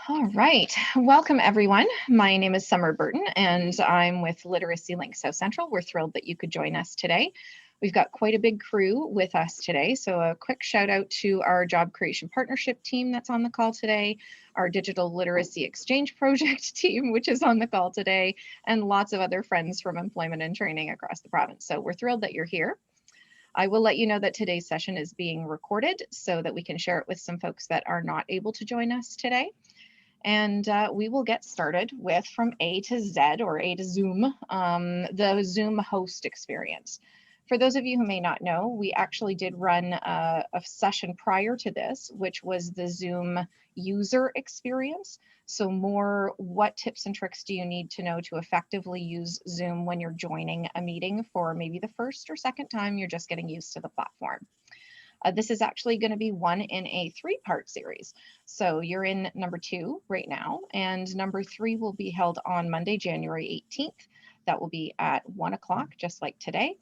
All right, welcome everyone. My name is Summer Burton and I'm with Literacy Link South Central. We're thrilled that you could join us today. We've got quite a big crew with us today, so a quick shout out to our Job Creation Partnership team that's on the call today, our Digital Literacy Exchange Project team, which is on the call today, and lots of other friends from employment and training across the province. So we're thrilled that you're here. I will let you know that today's session is being recorded so that we can share it with some folks that are not able to join us today. And we will get started with from A to Z, or A to Zoom, the Zoom host experience. For those of you who may not know, we actually did run a session prior to this, which was the Zoom user experience. So more, what tips and tricks do you need to know to effectively use Zoom when you're joining a meeting for maybe the first or second time you're just getting used to the platform. This is actually going to be one in a three-part series. So you're in number 2 right now, and number 3 will be held on Monday, January 18th. That will be at 1 o'clock, just like today.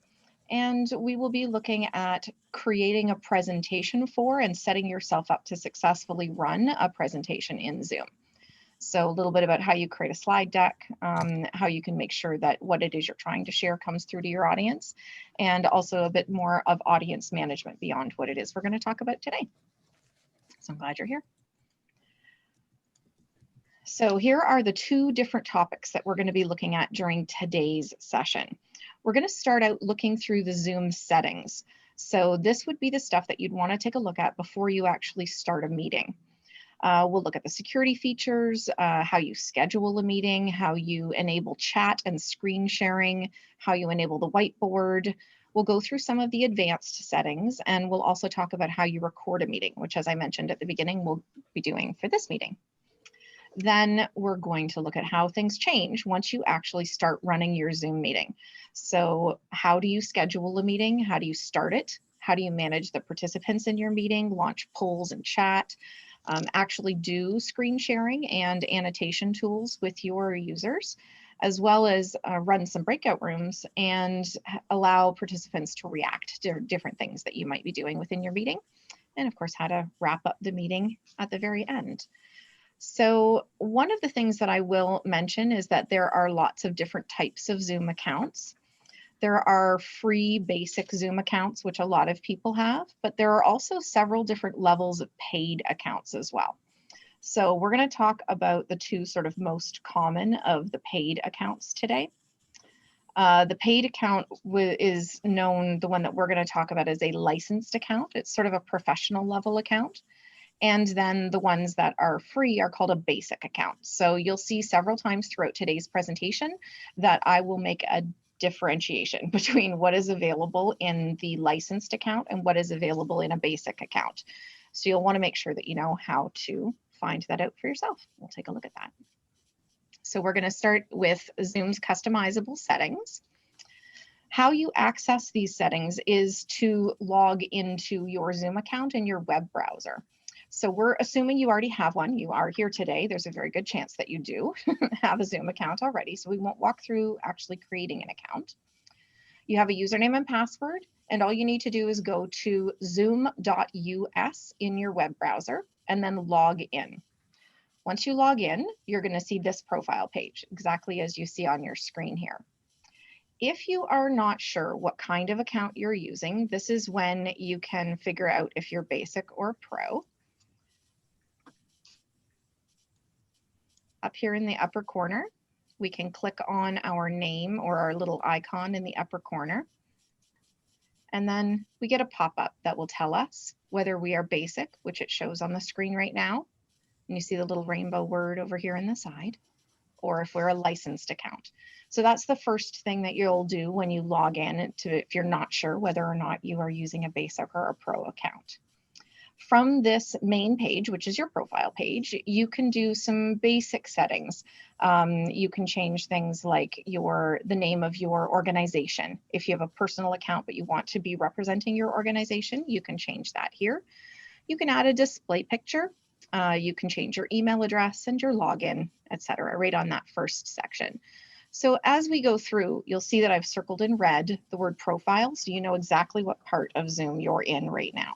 And we will be looking at creating a presentation for and setting yourself up to successfully run a presentation in Zoom. So a little bit about how you create a slide deck, how you can make sure that what it is you're trying to share comes through to your audience, and also a bit more of audience management beyond what it is we're going to talk about today. So I'm glad you're here. So here are the 2 different topics that we're going to be looking at during today's session. We're going to start out looking through the Zoom settings. So this would be the stuff that you'd want to take a look at before you actually start a meeting. We'll look at the security features, how you schedule a meeting, how you enable chat and screen sharing, how you enable the whiteboard. We'll go through some of the advanced settings, and we'll also talk about how you record a meeting, which, as I mentioned at the beginning, we'll be doing for this meeting. Then we're going to look at how things change once you actually start running your Zoom meeting. So how do you schedule a meeting? How do you start it? How do you manage the participants in your meeting, launch polls and chat? Actually do screen sharing and annotation tools with your users, as well as run some breakout rooms and allow participants to react to different things that you might be doing within your meeting. And of course, how to wrap up the meeting at the very end. So one of the things that I will mention is that there are lots of different types of Zoom accounts. There are free basic Zoom accounts, which a lot of people have, but there are also several different levels of paid accounts as well. So we're going to talk about the 2 sort of most common of the paid accounts today. The paid account is known, the one that we're going to talk about, as a licensed account. It's sort of a professional level account. And then the ones that are free are called a basic account. So you'll see several times throughout today's presentation that I will make a differentiation between what is available in the licensed account and what is available in a basic account. So you'll want to make sure that you know how to find that out for yourself. We'll take a look at that. So we're going to start with Zoom's customizable settings. How you access these settings is to log into your Zoom account in your web browser. So we're assuming you already have one. You are here today. There's a very good chance that you do have a Zoom account already. So we won't walk through actually creating an account. You have a username and password, and all you need to do is go to zoom.us in your web browser and then log in. Once you log in, you're going to see this profile page, exactly as you see on your screen here. If you are not sure what kind of account you're using, this is when you can figure out if you're basic or pro. Up here in the upper corner, we can click on our name or our little icon in the upper corner. And then we get a pop-up that will tell us whether we are basic, which it shows on the screen right now. And you see the little rainbow word over here on the side, or if we're a licensed account. So that's the first thing that you'll do when you log in if you're not sure whether or not you are using a basic or a pro account. From this main page, which is your profile page, you can do some basic settings. You can change things like the name of your organization. If you have a personal account but you want to be representing your organization, you can change that here. You can add a display picture. You can change your email address and your login, etc., right on that first section. So as we go through, you'll see that I've circled in red the word profile, so you know exactly what part of Zoom you're in right now.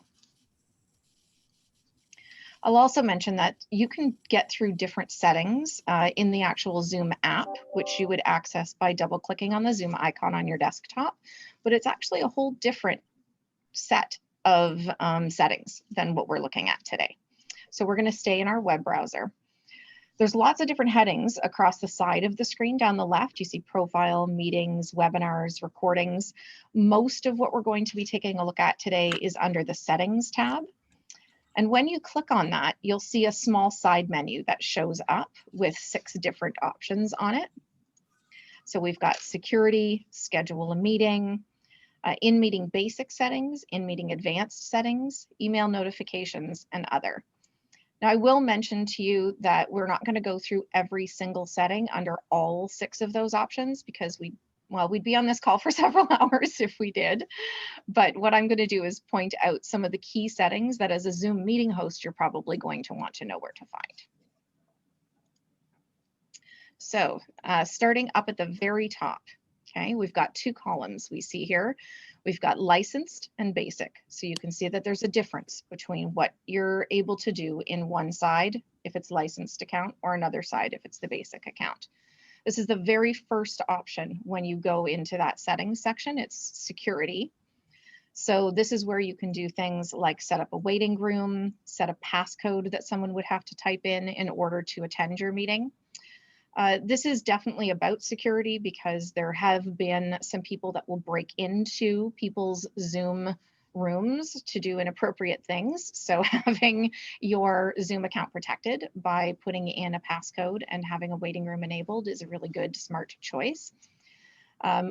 I'll also mention that you can get through different settings in the actual Zoom app, which you would access by double clicking on the Zoom icon on your desktop, but it's actually a whole different set of settings than what we're looking at today. So we're going to stay in our web browser. There's lots of different headings across the side of the screen. Down the left, you see profile, meetings, webinars, recordings. Most of what we're going to be taking a look at today is under the settings tab. And when you click on that, you'll see a small side menu that shows up with 6 different options on it. So we've got security, schedule a meeting, in-meeting basic settings, in-meeting advanced settings, email notifications, and other. Now, I will mention to you that we're not going to go through every single setting under all 6 of those options because we'd be on this call for several hours if we did. But what I'm going to do is point out some of the key settings that as a Zoom meeting host, you're probably going to want to know where to find. So starting up at the very top, okay, we've got 2 columns we see here. We've got licensed and basic. So you can see that there's a difference between what you're able to do in one side if it's licensed account or another side if it's the basic account. This is the very first option when you go into that settings section. It's security. So this is where you can do things like set up a waiting room, set a passcode that someone would have to type in order to attend your meeting. This is definitely about security because there have been some people that will break into people's Zoom rooms to do inappropriate things. So having your Zoom account protected by putting in a passcode and having a waiting room enabled is a really good, smart choice.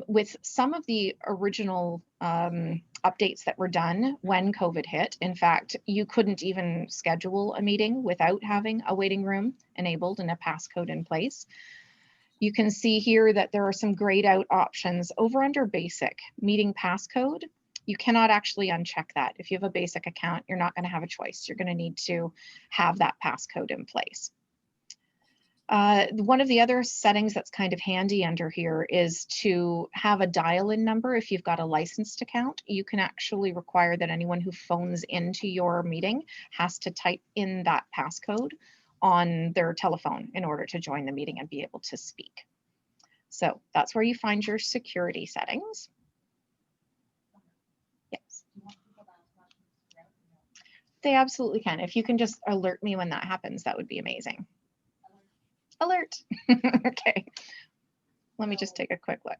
With some of the original updates that were done when COVID hit, in fact, you couldn't even schedule a meeting without having a waiting room enabled and a passcode in place. You can see here that there are some grayed out options over under basic. Meeting passcode, you cannot actually uncheck that. If you have a basic account, you're not going to have a choice. You're going to need to have that passcode in place. One of the other settings that's kind of handy under here is to have a dial-in number. If you've got a licensed account, you can actually require that anyone who phones into your meeting has to type in that passcode on their telephone in order to join the meeting and be able to speak. So that's where you find your security settings. Yes. They absolutely can. If you can just alert me when that happens, that would be amazing. Alert. Okay. Let me just take a quick look.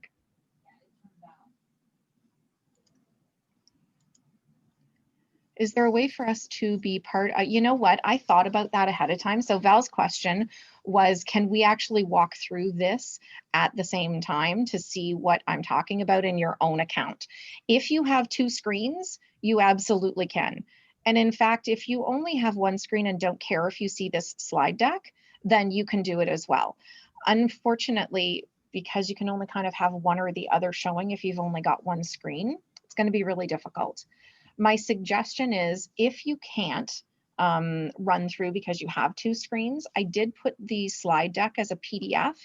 Is there a way for us to be part? You know what? I thought about that ahead of time. So Val's question was, can we actually walk through this at the same time to see what I'm talking about in your own account? If you have 2 screens, you absolutely can. And in fact, if you only have 1 screen and don't care if you see this slide deck, then you can do it as well. Unfortunately, because you can only kind of have one or the other showing if you've only got 1 screen, it's going to be really difficult. My suggestion is if you can't run through because you have 2 screens, I did put the slide deck as a PDF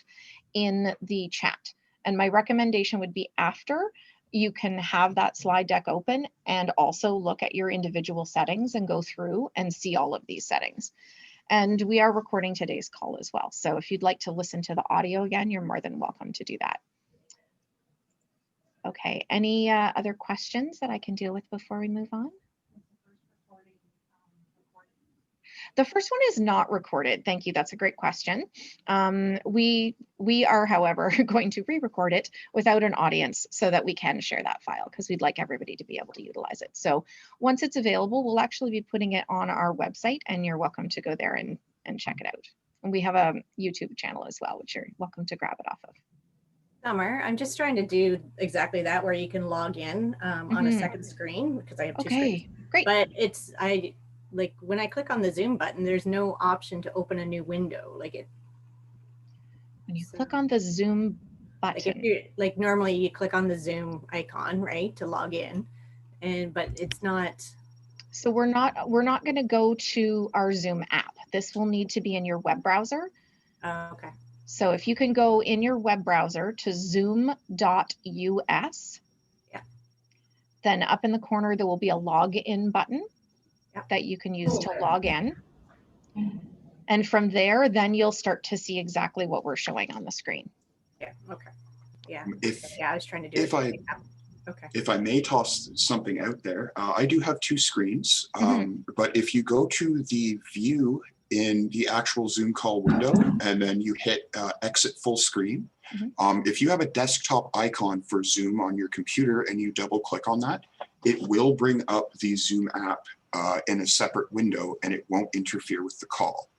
in the chat. And my recommendation would be after you can have that slide deck open and also look at your individual settings and go through and see all of these settings. And we are recording today's call as well. So if you'd like to listen to the audio again, you're more than welcome to do that. Okay, any other questions that I can deal with before we move on? The first one is not recorded. Thank you. That's a great question. We are, however, going to re-record it without an audience so that we can share that file because we'd like everybody to be able to utilize it. So once it's available, we'll actually be putting it on our website and you're welcome to go there and check it out. And we have a YouTube channel as well, which you're welcome to grab it off of. Summer, I'm just trying to do exactly that where you can log in on a second screen because I have 2 screens. Great. But like when I click on the Zoom button, there's no option to open a new window. Like it. When you click on the Zoom button. Like if you like normally you click on the Zoom icon, right, to log in, but it's not. So we're not going to go to our Zoom app. This will need to be in your web browser. Okay. So if you can go in your web browser to zoom.us, then up in the corner, there will be a login button that you can use to log in. And from there, then you'll start to see exactly what we're showing on the screen. Yeah, okay. Yeah, If, yeah, I was trying to do it. Okay. If I may toss something out there, I do have two screens, but if you go to the view in the actual Zoom call window and then you hit exit full screen, if you have a desktop icon for Zoom on your computer and you double click on that, it will bring up the Zoom app in a separate window and it won't interfere with the call.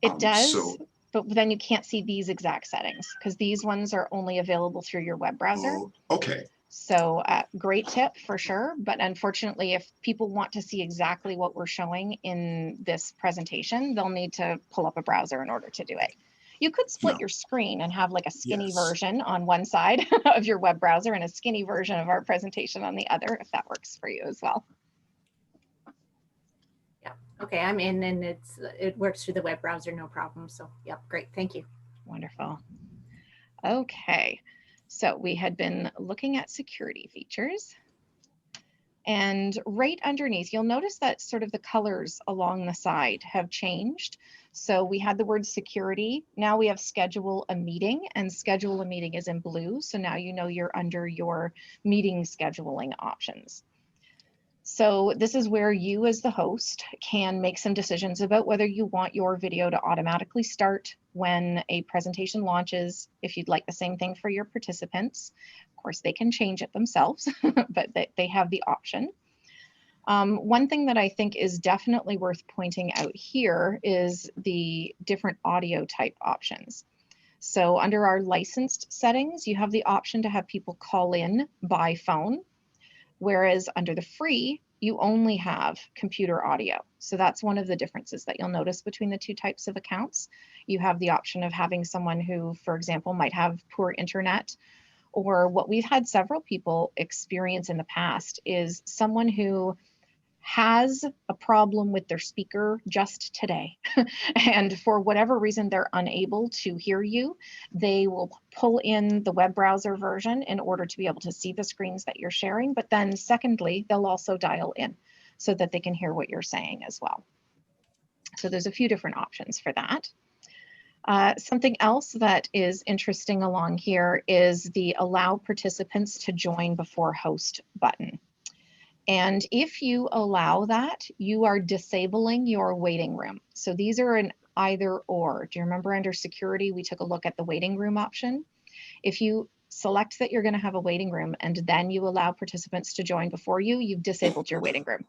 It does, but then you can't see these exact settings because these ones are only available through your web browser. Oh, okay. So great tip for sure. But unfortunately, if people want to see exactly what we're showing in this presentation, they'll need to pull up a browser in order to do it. You could split your screen and have like a skinny version on one side of your web browser and a skinny version of our presentation on the other, if that works for you as well. Yeah. Okay, I'm in and it works through the web browser, no problem. So yep, great. Thank you. Wonderful. Okay. So we had been looking at security features, and right underneath, you'll notice that sort of the colors along the side have changed. So we had the word security. Now we have schedule a meeting, and schedule a meeting is in blue. So now you know you're under your meeting scheduling options. So this is where you as the host can make some decisions about whether you want your video to automatically start when a presentation launches, if you'd like the same thing for your participants. Of course, they can change it themselves, but they have the option. One thing that I think is definitely worth pointing out here is the different audio type options. So under our licensed settings, you have the option to have people call in by phone. Whereas under the free, you only have computer audio. So that's one of the differences that you'll notice between the two types of accounts. You have the option of having someone who, for example, might have poor internet, or what we've had several people experience in the past is someone who has a problem with their speaker just today. And for whatever reason, they're unable to hear you. They will pull in the web browser version in order to be able to see the screens that you're sharing. But then secondly, they'll also dial in so that they can hear what you're saying as well. So there's a few different options for that. Something else that is interesting along here is the allow participants to join before host button. And if you allow that, you are disabling your waiting room. So these are an either or. Do you remember under security, we took a look at the waiting room option? If you select that you're going to have a waiting room and then you allow participants to join before you, you've disabled your waiting room.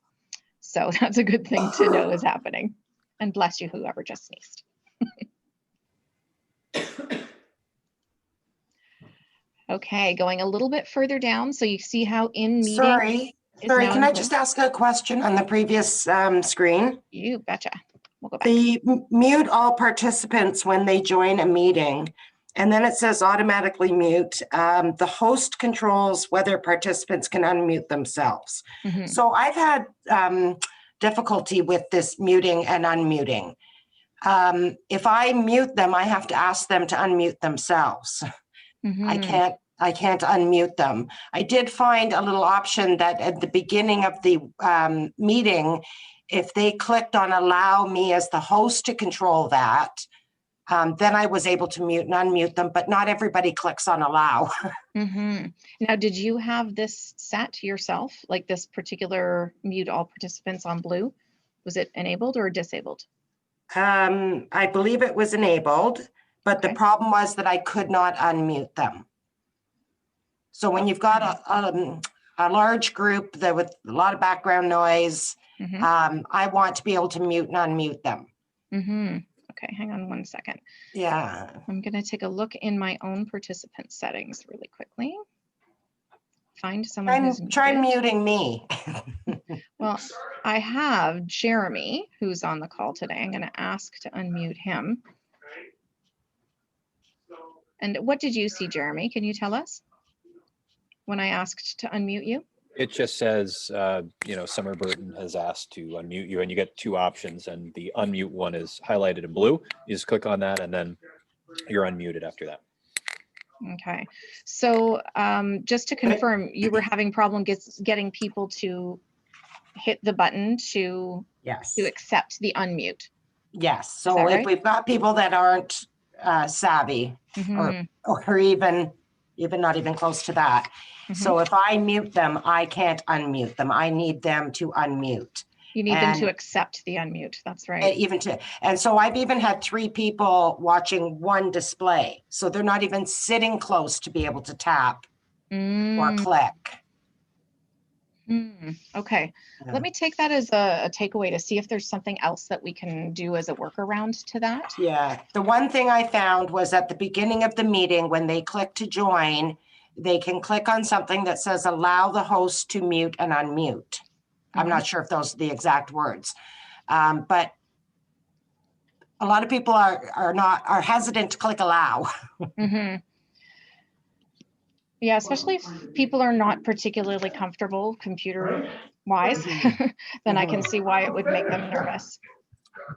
So that's a good thing to know is happening. And bless you, whoever just sneezed. Okay, going a little bit further down. So you see how in meeting. Sorry, can I just ask a question on the previous screen? You betcha. We'll go back. The mute all participants when they join a meeting, and then it says automatically mute. The host controls whether participants can unmute themselves. So I've had difficulty with this muting and unmuting. If I mute them, I have to ask them to unmute themselves. I can't unmute them. I did find a little option that at the beginning of the meeting, if they clicked on allow me as the host to control that, then I was able to mute and unmute them, but not everybody clicks on allow. Now, did you have this set yourself, like this particular mute all participants on blue? Was it enabled or disabled? I believe it was enabled, but the problem was that I could not unmute them. So when you've got a large group that with a lot of background noise, I want to be able to mute and unmute them. Okay, hang on one second. Yeah. I'm going to take a look in my own participant settings really quickly. Find someone who's muted. Try muting me. Well, I have Jeremy who's on the call today. I'm going to ask to unmute him. And what did you see, Jeremy? Can you tell us when I asked to unmute you? It just says, you know, Summer Burton has asked to unmute you, and you get two options, and the unmute one is highlighted in blue. You just click on that, and then you're unmuted after that. Okay, so just to confirm, you were having problem getting people to hit the button to accept the unmute. Yes. So that if right? we've got people that aren't savvy Mhm, or even not even close to that. mhm. So if I mute them, I can't unmute them. I need them to unmute. You need them to And accept the unmute. That's right. and so I've even had 3 people watching one display. So they're not even sitting close to be able to tap or click. Okay. Yeah. Let me take that as a takeaway to see if there's something else that we can do as a workaround to that. Yeah. The one thing I found was at the beginning of the meeting, when they click to join, they can click on something that says allow the host to mute and unmute. I'm not sure if those are the exact words, but a lot of people are hesitant to click allow. Yeah, especially if people are not particularly comfortable computer wise, then I can see why it would make them nervous.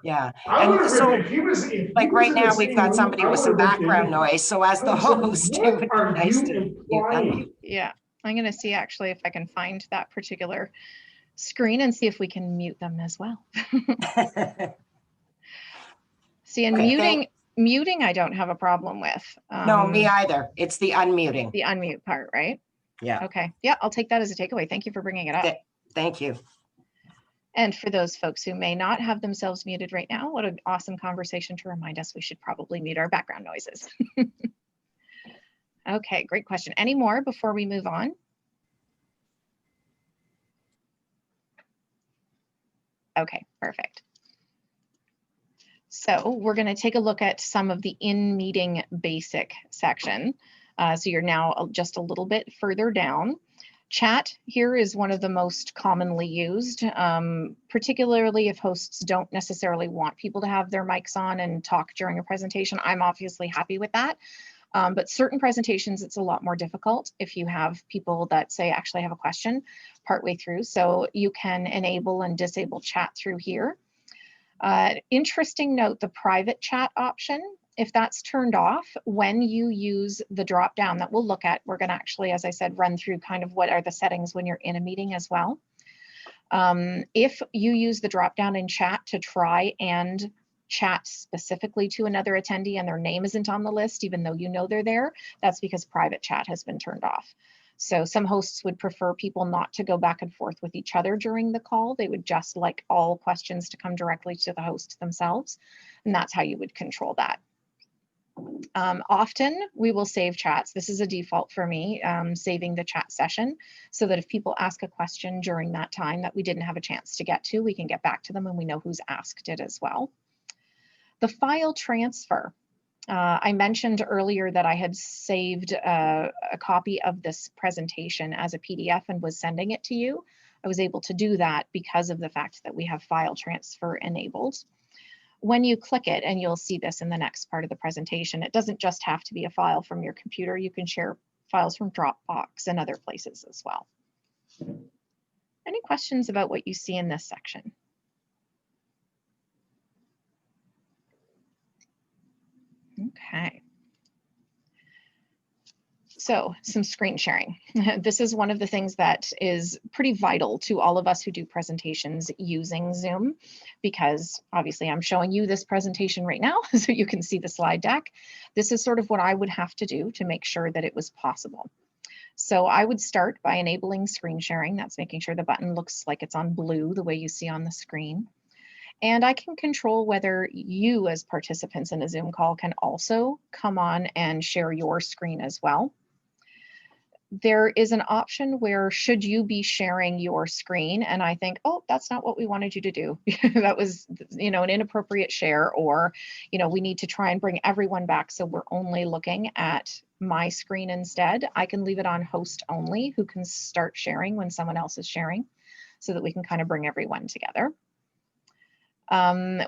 Yeah. And so like right now we've got somebody with some background noise. So as the host, it would be nice to mute, unmute. Yeah, I'm going to see actually if I can find that particular screen and see if we can mute them as well. See, and muting I don't have a problem with. No, me either. It's the unmuting. The unmute part, right? Yeah. Okay. Yeah, I'll take that as a takeaway. Thank you for bringing it up. Thank you. And for those folks who may not have themselves muted right now, what an awesome conversation to remind us we should probably mute our background noises. Okay, great question. Any more before we move on? Okay, perfect. So we're going to take a look at some of the in-meeting basic section. So you're now just a little bit further down. Chat here is one of the most commonly used, particularly if hosts don't necessarily want people to have their mics on and talk during a presentation. I'm obviously happy with that. But certain presentations, it's a lot more difficult if you have people that say, actually I have a question partway through. So you can enable and disable chat through here. Interesting note, the private chat option, if that's turned off, when you use the drop down that we'll look at, we're going to actually, as I said, run through kind of what are the settings when you're in a meeting as well. If you use the drop down in chat to try and chat specifically to another attendee and their name isn't on the list, even though you know they're there, that's because private chat has been turned off. So some hosts would prefer people not to go back and forth with each other during the call. They would just like all questions to come directly to the host themselves. And that's how you would control that. Often we will save chats. This is a default for me, saving the chat session so that if people ask a question during that time that we didn't have a chance to get to, we can get back to them and we know who's asked it as well. The file transfer. I mentioned earlier that I had saved a copy of this presentation as a PDF and was sending it to you. I was able to do that because of the fact that we have file transfer enabled. When you click it, and you'll see this in the next part of the presentation, it doesn't just have to be a file from your computer. You can share files from Dropbox and other places as well. Any questions about what you see in this section? Okay. So some screen sharing. This is one of the things that is pretty vital to all of us who do presentations using Zoom, because obviously I'm showing you this presentation right now so you can see the slide deck. This is sort of what I would have to do to make sure that it was possible. So I would start by enabling screen sharing. That's making sure the button looks like it's on blue, the way you see on the screen. And I can control whether you as participants in a Zoom call can also come on and share your screen as well. There is an option where should you be sharing your screen and I think, oh, that's not what we wanted you to do. That was, an inappropriate share, or, we need to try and bring everyone back so we're only looking at my screen instead. I can leave it on host only, who can start sharing when someone else is sharing, so that we can kind of bring everyone together.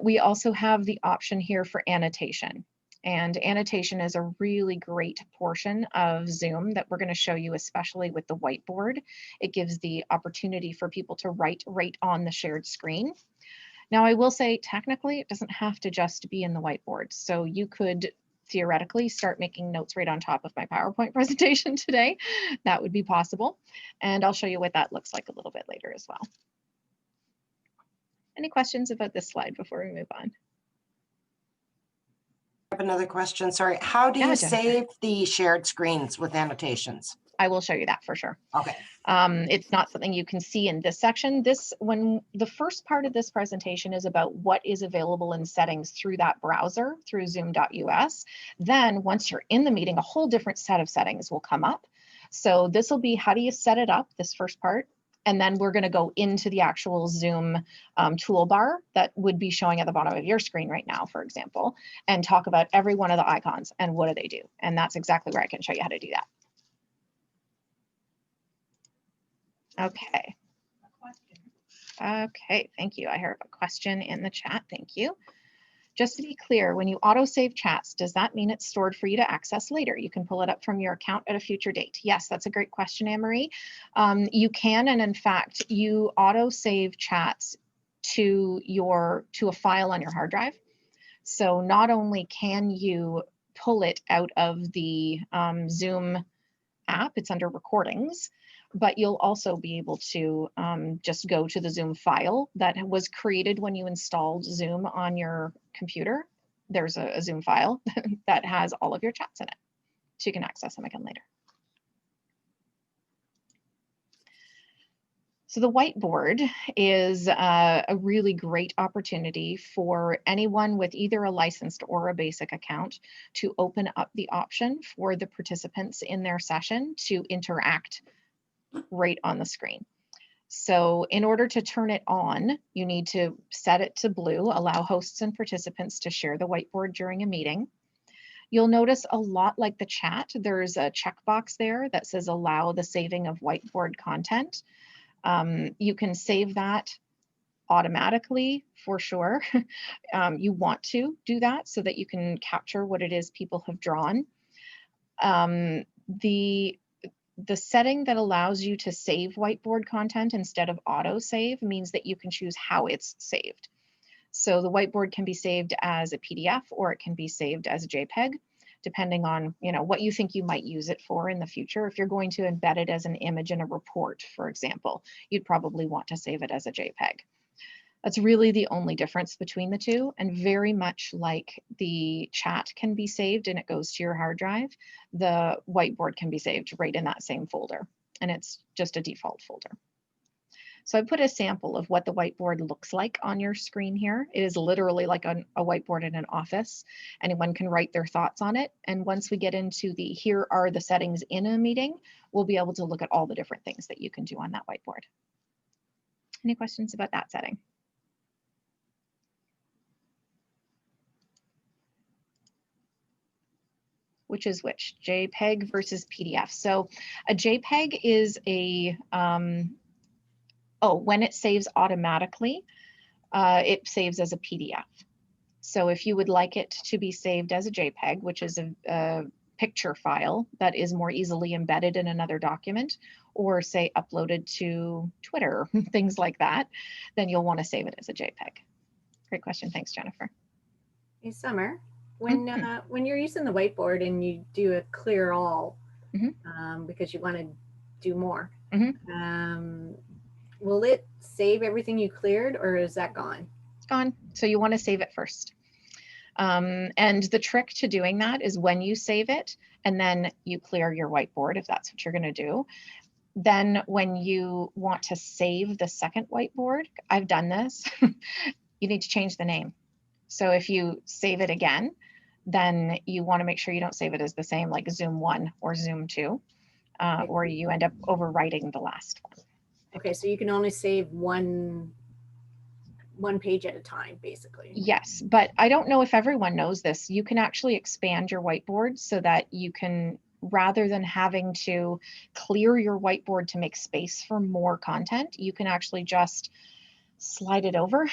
We also have the option here for annotation. And annotation is a really great portion of Zoom that we're going to show you, especially with the whiteboard. It gives the opportunity for people to write right on the shared screen. Now, I will say, technically, it doesn't have to just be in the whiteboard. So you could theoretically start making notes right on top of my PowerPoint presentation today. That would be possible. And I'll show you what that looks like a little bit later as well. Any questions about this slide before we move on? have another question. Sorry. How do Yeah, you Jennifer. save the shared screens with annotations? I will show you that for sure. Okay. It's not something you can see in this section. When the first part of this presentation is about what is available in settings through that browser, through zoom.us. Then once you're in the meeting, a whole different set of settings will come up. So this will be how do you set it up, this first part. And then we're going to go into the actual Zoom toolbar that would be showing at the bottom of your screen right now, for example, and talk about every one of the icons and what do they do. And that's exactly where I can show you how to do that. Okay. Okay, thank you. I heard a question in the chat. Thank you. Just to be clear, when you autosave chats, does that mean it's stored for you to access later? You can pull it up from your account at a future date. Yes, that's a great question, Anne-Marie. You can, and in fact, you autosave chats to a file on your hard drive. So not only can you pull it out of the Zoom app, it's under recordings, but you'll also be able to just go to the Zoom file that was created when you installed Zoom on your computer. There's a Zoom file that has all of your chats in it, so you can access them again later. So the whiteboard is a really great opportunity for anyone with either a licensed or a basic account to open up the option for the participants in their session to interact right on the screen. So in order to turn it on, you need to set it to blue, allow hosts and participants to share the whiteboard during a meeting. You'll notice a lot like the chat, there's a checkbox there that says allow the saving of whiteboard content. You can save that automatically for sure. You want to do that so that you can capture what it is people have drawn. The setting that allows you to save whiteboard content instead of auto save means that you can choose how it's saved. So the whiteboard can be saved as a PDF or it can be saved as a JPEG, depending on what you think you might use it for in the future. If you're going to embed it as an image in a report, for example, you'd probably want to save it as a JPEG. That's really the only difference between the two, and very much like the chat can be saved and it goes to your hard drive, the whiteboard can be saved right in that same folder, and it's just a default folder. So I put a sample of what the whiteboard looks like on your screen here. It is literally like a whiteboard in an office. Anyone can write their thoughts on it. And once we get into the here are the settings in a meeting, we'll be able to look at all the different things that you can do on that whiteboard. Any questions about that setting? Which is which, JPEG versus PDF. So a JPEG is a, when it saves automatically, it saves as a PDF. So if you would like it to be saved as a JPEG, which is a picture file that is more easily embedded in another document, or say uploaded to Twitter, things like that, then you'll want to save it as a JPEG. Great question. Thanks, Jennifer. Hey, Summer. When you're using the whiteboard and you do a clear all because you want to do more, will it save everything you cleared, or is that gone? It's gone. So you want to save it first. And the trick to doing that is when you save it and then you clear your whiteboard, if that's what you're going to do. Then when you want to save the second whiteboard, I've done this, you need to change the name. So if you save it again, then you want to make sure you don't save it as the same, like Zoom 1 or Zoom 2, or you end up overwriting the last one. Okay, so you can only save one page at a time, basically. Yes, but I don't know if everyone knows this. You can actually expand your whiteboard so that you can, rather than having to clear your whiteboard to make space for more content, you can actually just slide it over,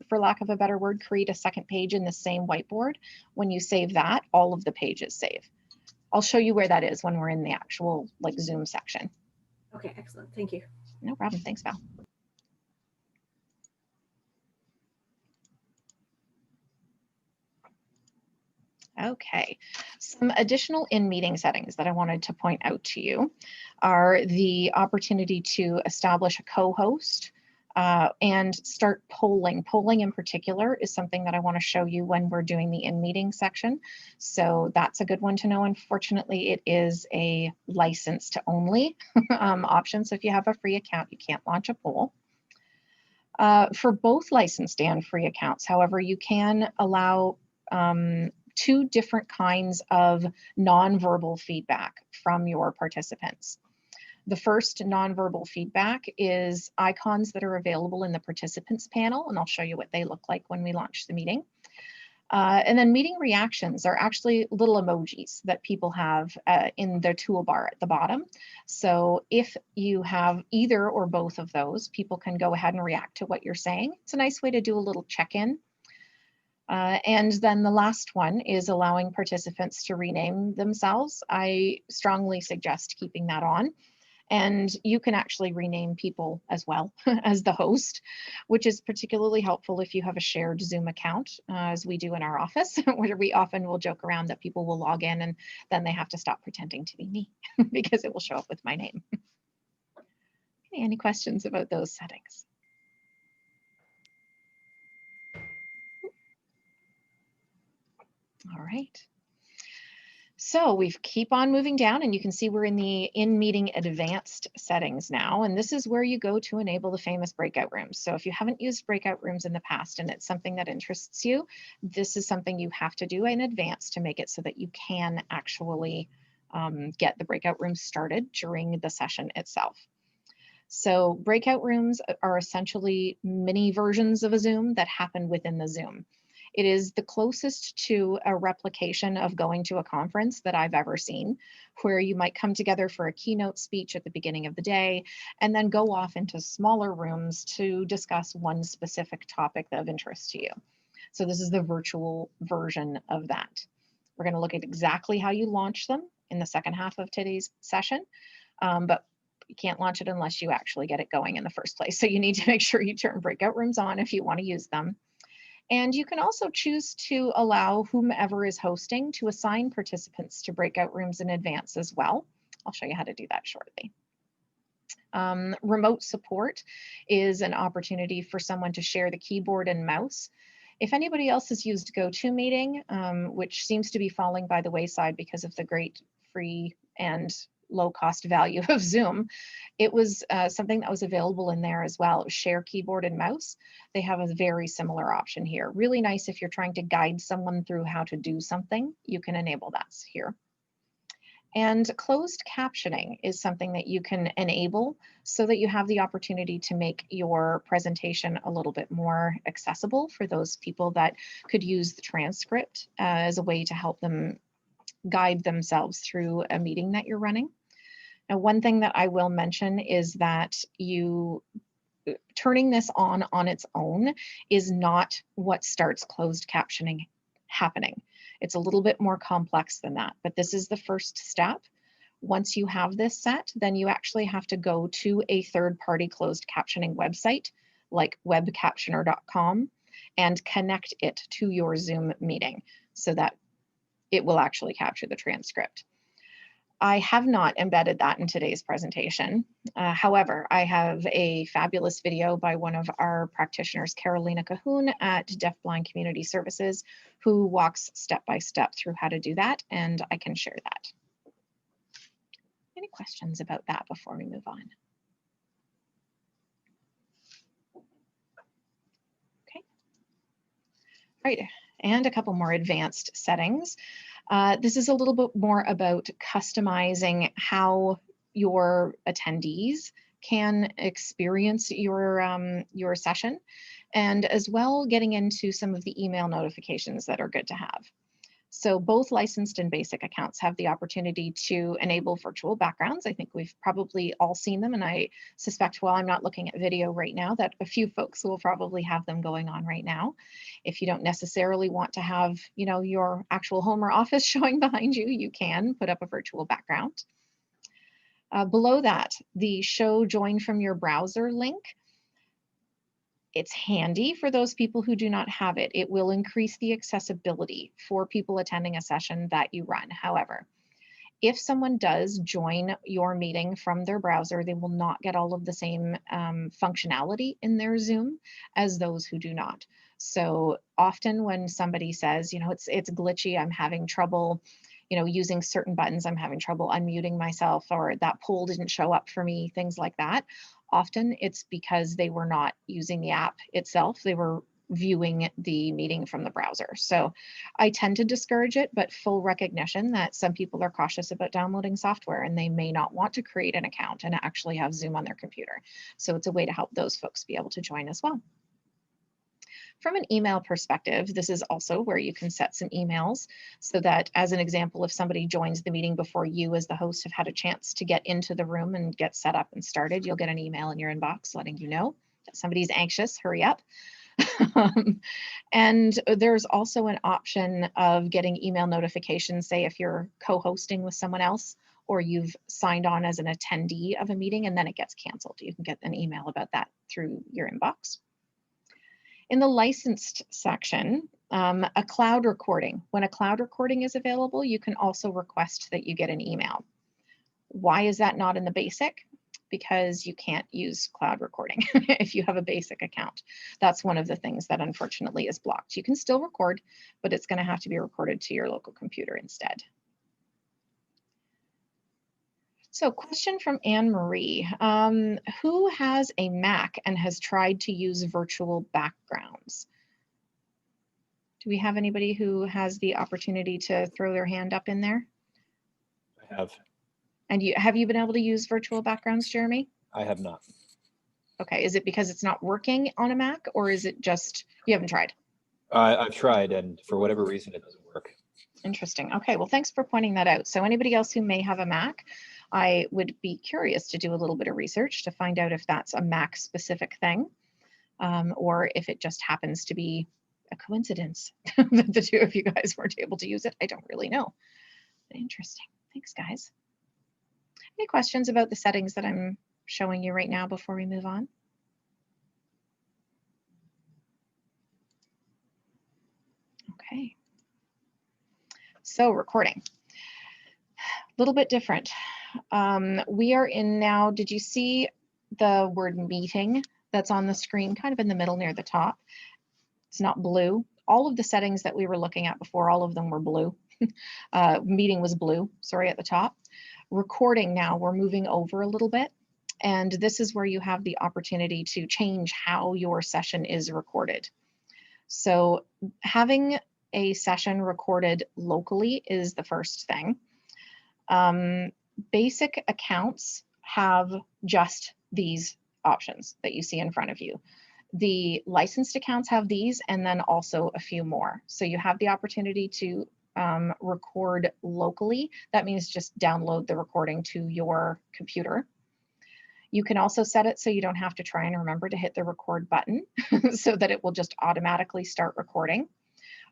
for lack of a better word, create a second page in the same whiteboard. When you save that, all of the pages save. I'll show you where that is when we're in the actual Zoom section. Okay, excellent. Thank you. No problem. Thanks, Val. Okay, some additional in-meeting settings that I wanted to point out to you are the opportunity to establish a co-host. and start polling. Polling in particular is something that I want to show you when we're doing the in-meeting section. So that's a good one to know. Unfortunately, it is a license to only option. So if you have a free account, you can't launch a poll. For both licensed and free accounts, however, you can allow two different kinds of nonverbal feedback from your participants. The first nonverbal feedback is icons that are available in the participants panel, and I'll show you what they look like when we launch the meeting. And then meeting reactions are actually little emojis that people have in their toolbar at the bottom. So if you have either or both of those, people can go ahead and react to what you're saying. It's a nice way to do a little check-in. And then the last one is allowing participants to rename themselves. I strongly suggest keeping that on. And you can actually rename people as well as the host, which is particularly helpful if you have a shared Zoom account, as we do in our office, where we often will joke around that people will log in and then they have to stop pretending to be me because it will show up with my name. Any questions about those settings? All right. So we keep on moving down, and you can see we're in the in-meeting advanced settings now, and this is where you go to enable the famous breakout rooms. So if you haven't used breakout rooms in the past and it's something that interests you, this is something you have to do in advance to make it so that you can actually get the breakout rooms started during the session itself. So breakout rooms are essentially mini versions of a Zoom that happen within the Zoom. It is the closest to a replication of going to a conference that I've ever seen, where you might come together for a keynote speech at the beginning of the day, and then go off into smaller rooms to discuss one specific topic of interest to you. So this is the virtual version of that. We're going to look at exactly how you launch them in the second half of today's session, but you can't launch it unless you actually get it going in the first place. So you need to make sure you turn breakout rooms on if you want to use them. And you can also choose to allow whomever is hosting to assign participants to breakout rooms in advance as well. I'll show you how to do that shortly. Remote support is an opportunity for someone to share the keyboard and mouse. If anybody else has used GoToMeeting, which seems to be falling by the wayside because of the great free and low cost value of Zoom, it was something that was available in there as well. It was share keyboard and mouse. They have a very similar option here. Really nice if you're trying to guide someone through how to do something, you can enable that here. And closed captioning is something that you can enable so that you have the opportunity to make your presentation a little bit more accessible for those people that could use the transcript as a way to help them guide themselves through a meeting that you're running. Now, one thing that I will mention is that turning this on its own is not what starts closed captioning happening. It's a little bit more complex than that, but this is the first step. Once you have this set, then you actually have to go to a third-party closed captioning website like webcaptioner.com and connect it to your Zoom meeting so that it will actually capture the transcript. I have not embedded that in today's presentation. However, I have a fabulous video by one of our practitioners, Carolina Cahoon at Deafblind Community Services, who walks step by step through how to do that, and I can share that. Any questions about that before we move on? Okay. All right, and a couple more advanced settings. This is a little bit more about customizing how your attendees can experience your session, and as well getting into some of the email notifications that are good to have. So both licensed and basic accounts have the opportunity to enable virtual backgrounds. I think we've probably all seen them, and I suspect while I'm not looking at video right now that a few folks will probably have them going on right now. If you don't necessarily want to have, you know, your actual home or office showing behind you, you can put up a virtual background. Below that, the show join from your browser link. It's handy for those people who do not have it. It will increase the accessibility for people attending a session that you run. However, If someone does join your meeting from their browser, they will not get all of the same functionality in their Zoom as those who do not. So often when somebody says, you know, it's glitchy, I'm having trouble, you know, using certain buttons, I'm having trouble unmuting myself, or that poll didn't show up for me, things like that. Often it's because they were not using the app itself. They were viewing the meeting from the browser. So I tend to discourage it, but full recognition that some people are cautious about downloading software and they may not want to create an account and actually have Zoom on their computer. So it's a way to help those folks be able to join as well. From an email perspective, this is also where you can set some emails so that, as an example, if somebody joins the meeting before you as the host have had a chance to get into the room and get set up and started, you'll get an email in your inbox letting you know that somebody's anxious, hurry up. And there's also an option of getting email notifications, say if you're co-hosting with someone else or you've signed on as an attendee of a meeting and then it gets canceled. You can get an email about that through your inbox. In the licensed section, a cloud recording. When a cloud recording is available, you can also request that you get an email. Why is that not in the basic? Because you can't use cloud recording if you have a basic account. That's one of the things that unfortunately is blocked. You can still record, but it's going to have to be recorded to your local computer instead. So question from Anne Marie. Who has a Mac and has tried to use virtual backgrounds? Do we have anybody who has the opportunity to throw their hand up in there? I have. And have you been able to use virtual backgrounds, Jeremy? I have not. Okay, is it because it's not working on a Mac, or is it just you haven't tried? I've tried, and for whatever reason, it doesn't work. Interesting. Okay, well, thanks for pointing that out. So anybody else who may have a Mac, I would be curious to do a little bit of research to find out if that's a Mac specific thing, or if it just happens to be a coincidence that the two of you guys weren't able to use it. I don't really know. Interesting. Thanks, guys. Any questions about the settings that I'm showing you right now before we move on? Okay. So recording, a little bit different. We are in now, did you see the word meeting that's on the screen, kind of in the middle near the top? It's not blue. All of the settings that we were looking at before, all of them were blue. Meeting was blue, sorry, at the top. Recording now, we're moving over a little bit. And this is where you have the opportunity to change how your session is recorded. So having a session recorded locally is the first thing. Basic accounts have just these options that you see in front of you. The licensed accounts have these and then also a few more. So you have the opportunity to record locally. That means just download the recording to your computer. You can also set it so you don't have to try and remember to hit the record button so that it will just automatically start recording.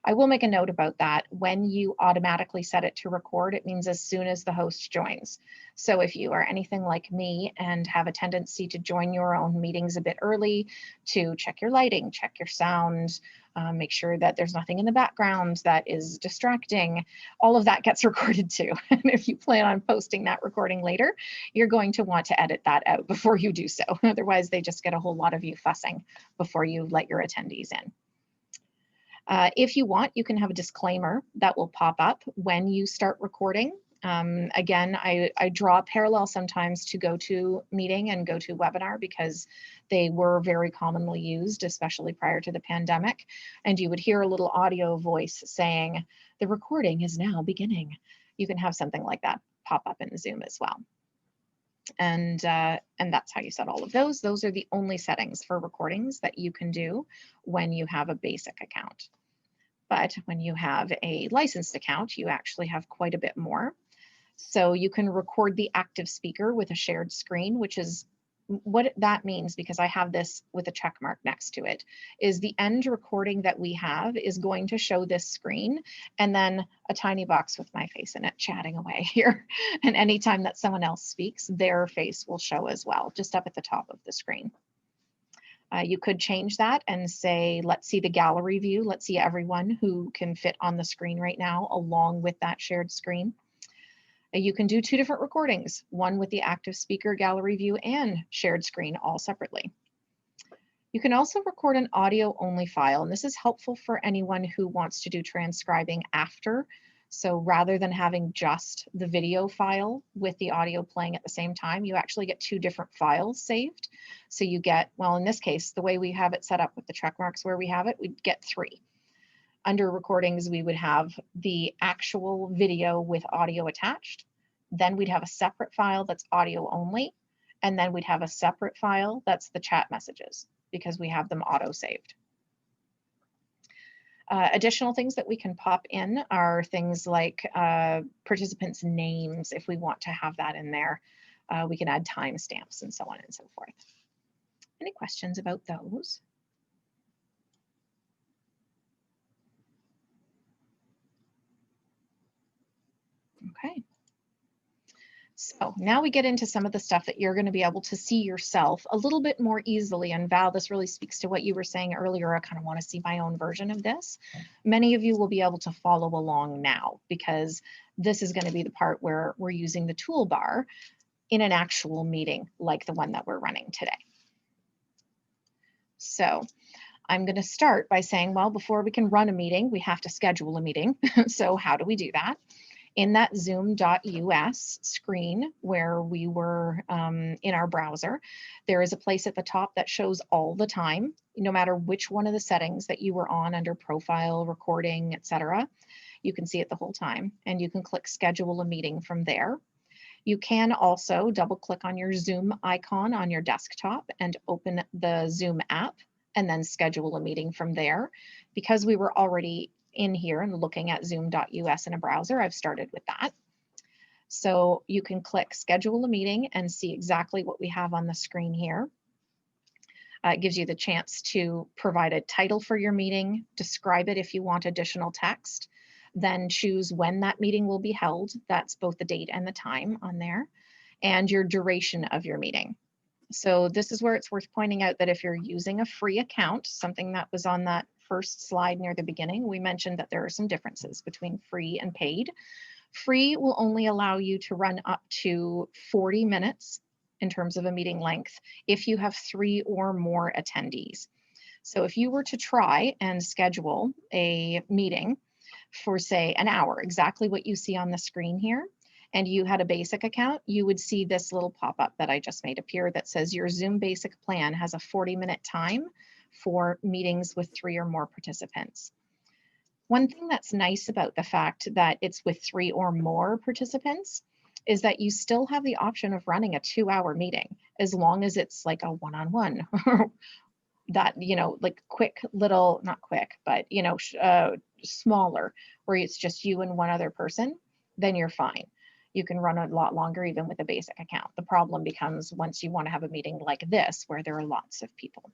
I will make a note about that. When you automatically set it to record, it means as soon as the host joins. So if you are anything like me and have a tendency to join your own meetings a bit early, to check your lighting, check your sound, make sure that there's nothing in the background that is distracting, all of that gets recorded too. And if you plan on posting that recording later, you're going to want to edit that out before you do so. Otherwise, they just get a whole lot of you fussing before you let your attendees in. If you want, you can have a disclaimer that will pop up when you start recording. Again, I draw a parallel sometimes to GoToMeeting and GoToWebinar because they were very commonly used, especially prior to the pandemic. And you would hear a little audio voice saying, the recording is now beginning. You can have something like that pop up in Zoom as well. And that's how you set all of those. Those are the only settings for recordings that you can do when you have a basic account. But when you have a licensed account, you actually have quite a bit more. So you can record the active speaker with a shared screen, which is what that means, because I have this with a check mark next to it, is the end recording that we have is going to show this screen and then a tiny box with my face in it chatting away here. And anytime that someone else speaks, their face will show as well, just up at the top of the screen. You could change that and say, let's see the gallery view. Let's see everyone who can fit on the screen right now along with that shared screen. You can do 2 different recordings, one with the active speaker gallery view and shared screen all separately. You can also record an audio only file, and this is helpful for anyone who wants to do transcribing after. So rather than having just the video file with the audio playing at the same time, you actually get 2 different files saved. So you get, well, in this case, the way we have it set up with the check marks where we have it, we'd get 3. Under recordings, we would have the actual video with audio attached. Then we'd have a separate file that's audio only. And then we'd have a separate file that's the chat messages, because we have them auto saved. Additional things that we can pop in are things like participants' names, if we want to have that in there. We can add timestamps and so on and so forth. Any questions about those? Okay. So now we get into some of the stuff that you're going to be able to see yourself a little bit more easily. And Val, this really speaks to what you were saying earlier. I kind of want to see my own version of this. Many of you will be able to follow along now, because this is going to be the part where we're using the toolbar in an actual meeting like the one that we're running today. So I'm going to start by saying, well, before we can run a meeting, we have to schedule a meeting. So how do we do that? In that zoom.us screen where we were in our browser, there is a place at the top that shows all the time, no matter which one of the settings that you were on under profile, recording, etc. You can see it the whole time, and you can click schedule a meeting from there. You can also double click on your Zoom icon on your desktop and open the Zoom app and then schedule a meeting from there. Because we were already in here and looking at zoom.us in a browser, I've started with that. So you can click schedule a meeting and see exactly what we have on the screen here. It gives you the chance to provide a title for your meeting, describe it if you want additional text, then choose when that meeting will be held. That's both the date and the time on there, and your duration of your meeting. So this is where it's worth pointing out that if you're using a free account, something that was on that first slide near the beginning, we mentioned that there are some differences between free and paid. Free will only allow you to run up to 40 minutes in terms of a meeting length if you have 3 or more attendees. So if you were to try and schedule a meeting for, say, an hour, exactly what you see on the screen here, and you had a basic account, you would see this little pop-up that I just made appear that says your Zoom basic plan has a 40-minute time for meetings with 3 or more participants. One thing that's nice about the fact that it's with 3 or more participants is that you still have the option of running a 2-hour meeting, as long as it's like a one-on-one that, you know, like quick little, not quick, but, you know, smaller, where it's just you and one other person, then you're fine. You can run a lot longer even with a basic account. The problem becomes once you want to have a meeting like this, where there are lots of people.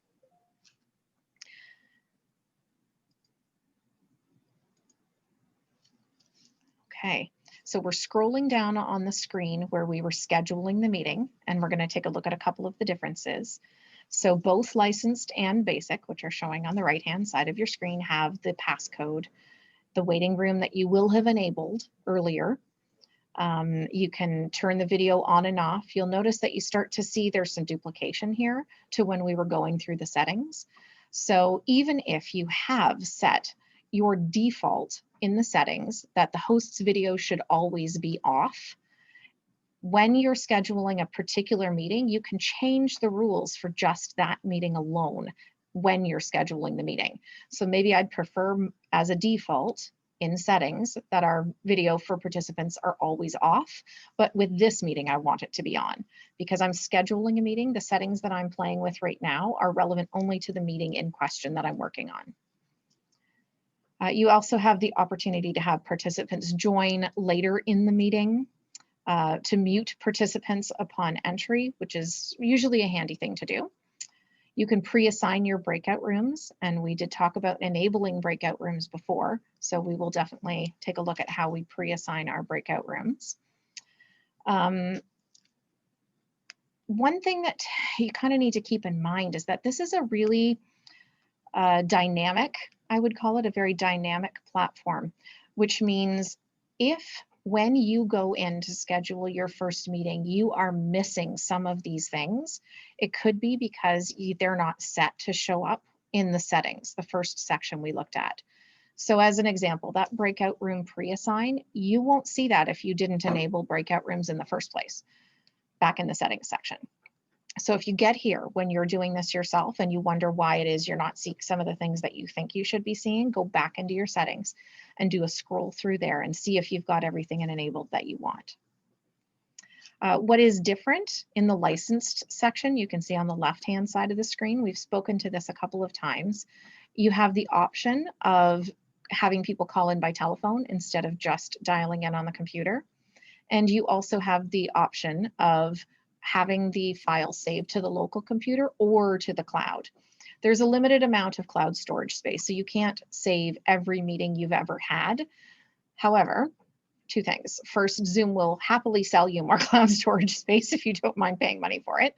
Okay, so we're scrolling down on the screen where we were scheduling the meeting, and we're going to take a look at a couple of the differences. So both licensed and basic, which are showing on the right-hand side of your screen, have the passcode, the waiting room that you will have enabled earlier. You can turn the video on and off. You'll notice that you start to see there's some duplication here to when we were going through the settings. So even if you have set your default in the settings that the host's video should always be off, when you're scheduling a particular meeting, you can change the rules for just that meeting alone when you're scheduling the meeting. So maybe I'd prefer as a default in settings that our video for participants are always off, but with this meeting, I want it to be on. Because I'm scheduling a meeting, the settings that I'm playing with right now are relevant only to the meeting in question that I'm working on. You also have the opportunity to have participants join later in the meeting, to mute participants upon entry, which is usually a handy thing to do. You can pre-assign your breakout rooms, and we did talk about enabling breakout rooms before, so we will definitely take a look at how we pre-assign our breakout rooms. One thing that you kind of need to keep in mind is that this is a really dynamic, I would call it a very dynamic platform, which means if when you go in to schedule your first meeting, you are missing some of these things. It could be because they're not set to show up in the settings, the first section we looked at. So as an example, that breakout room pre-assign, you won't see that if you didn't enable breakout rooms in the first place, back in the settings section. So if you get here when you're doing this yourself and you wonder why it is you're not seeing some of the things that you think you should be seeing, go back into your settings and do a scroll through there and see if you've got everything enabled that you want. What is different in the licensed section, you can see on the left-hand side of the screen, we've spoken to this a couple of times. You have the option of having people call in by telephone instead of just dialing in on the computer. And you also have the option of having the file saved to the local computer or to the cloud. There's a limited amount of cloud storage space, so you can't save every meeting you've ever had. However, two things. First, Zoom will happily sell you more cloud storage space if you don't mind paying money for it.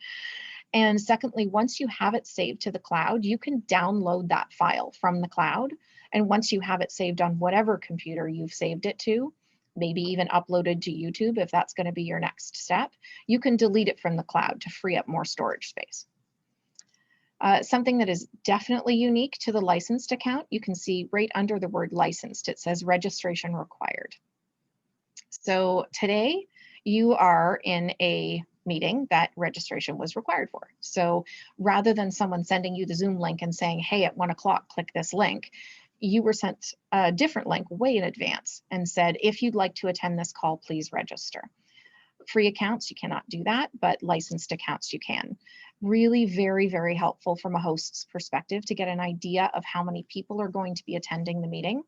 And secondly, once you have it saved to the cloud, you can download that file from the cloud. And once you have it saved on whatever computer you've saved it to, maybe even uploaded to YouTube if that's going to be your next step, you can delete it from the cloud to free up more storage space. Something that is definitely unique to the licensed account, you can see right under the word licensed, it says registration required. So today you are in a meeting that registration was required for. So rather than someone sending you the Zoom link and saying, hey, at 1 o'clock, click this link, you were sent a different link way in advance and said, if you'd like to attend this call, please register. Free accounts, you cannot do that, but licensed accounts you can. Really very, very helpful from a host's perspective to get an idea of how many people are going to be attending the meeting.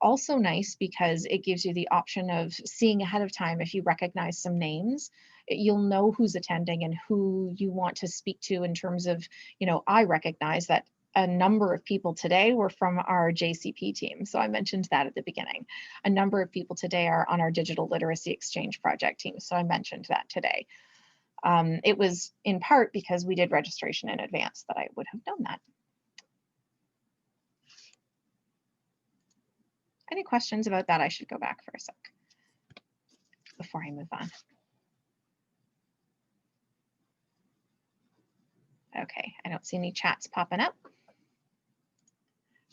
Also nice because it gives you the option of seeing ahead of time if you recognize some names. You'll know who's attending and who you want to speak to in terms of, you know, I recognize that a number of people today were from our JCP team. So I mentioned that at the beginning. A number of people today are on our Digital Literacy Exchange project team. So I mentioned that today. It was in part because we did registration in advance that I would have known that. Any questions about that? I should go back for a sec before I move on. Okay, I don't see any chats popping up.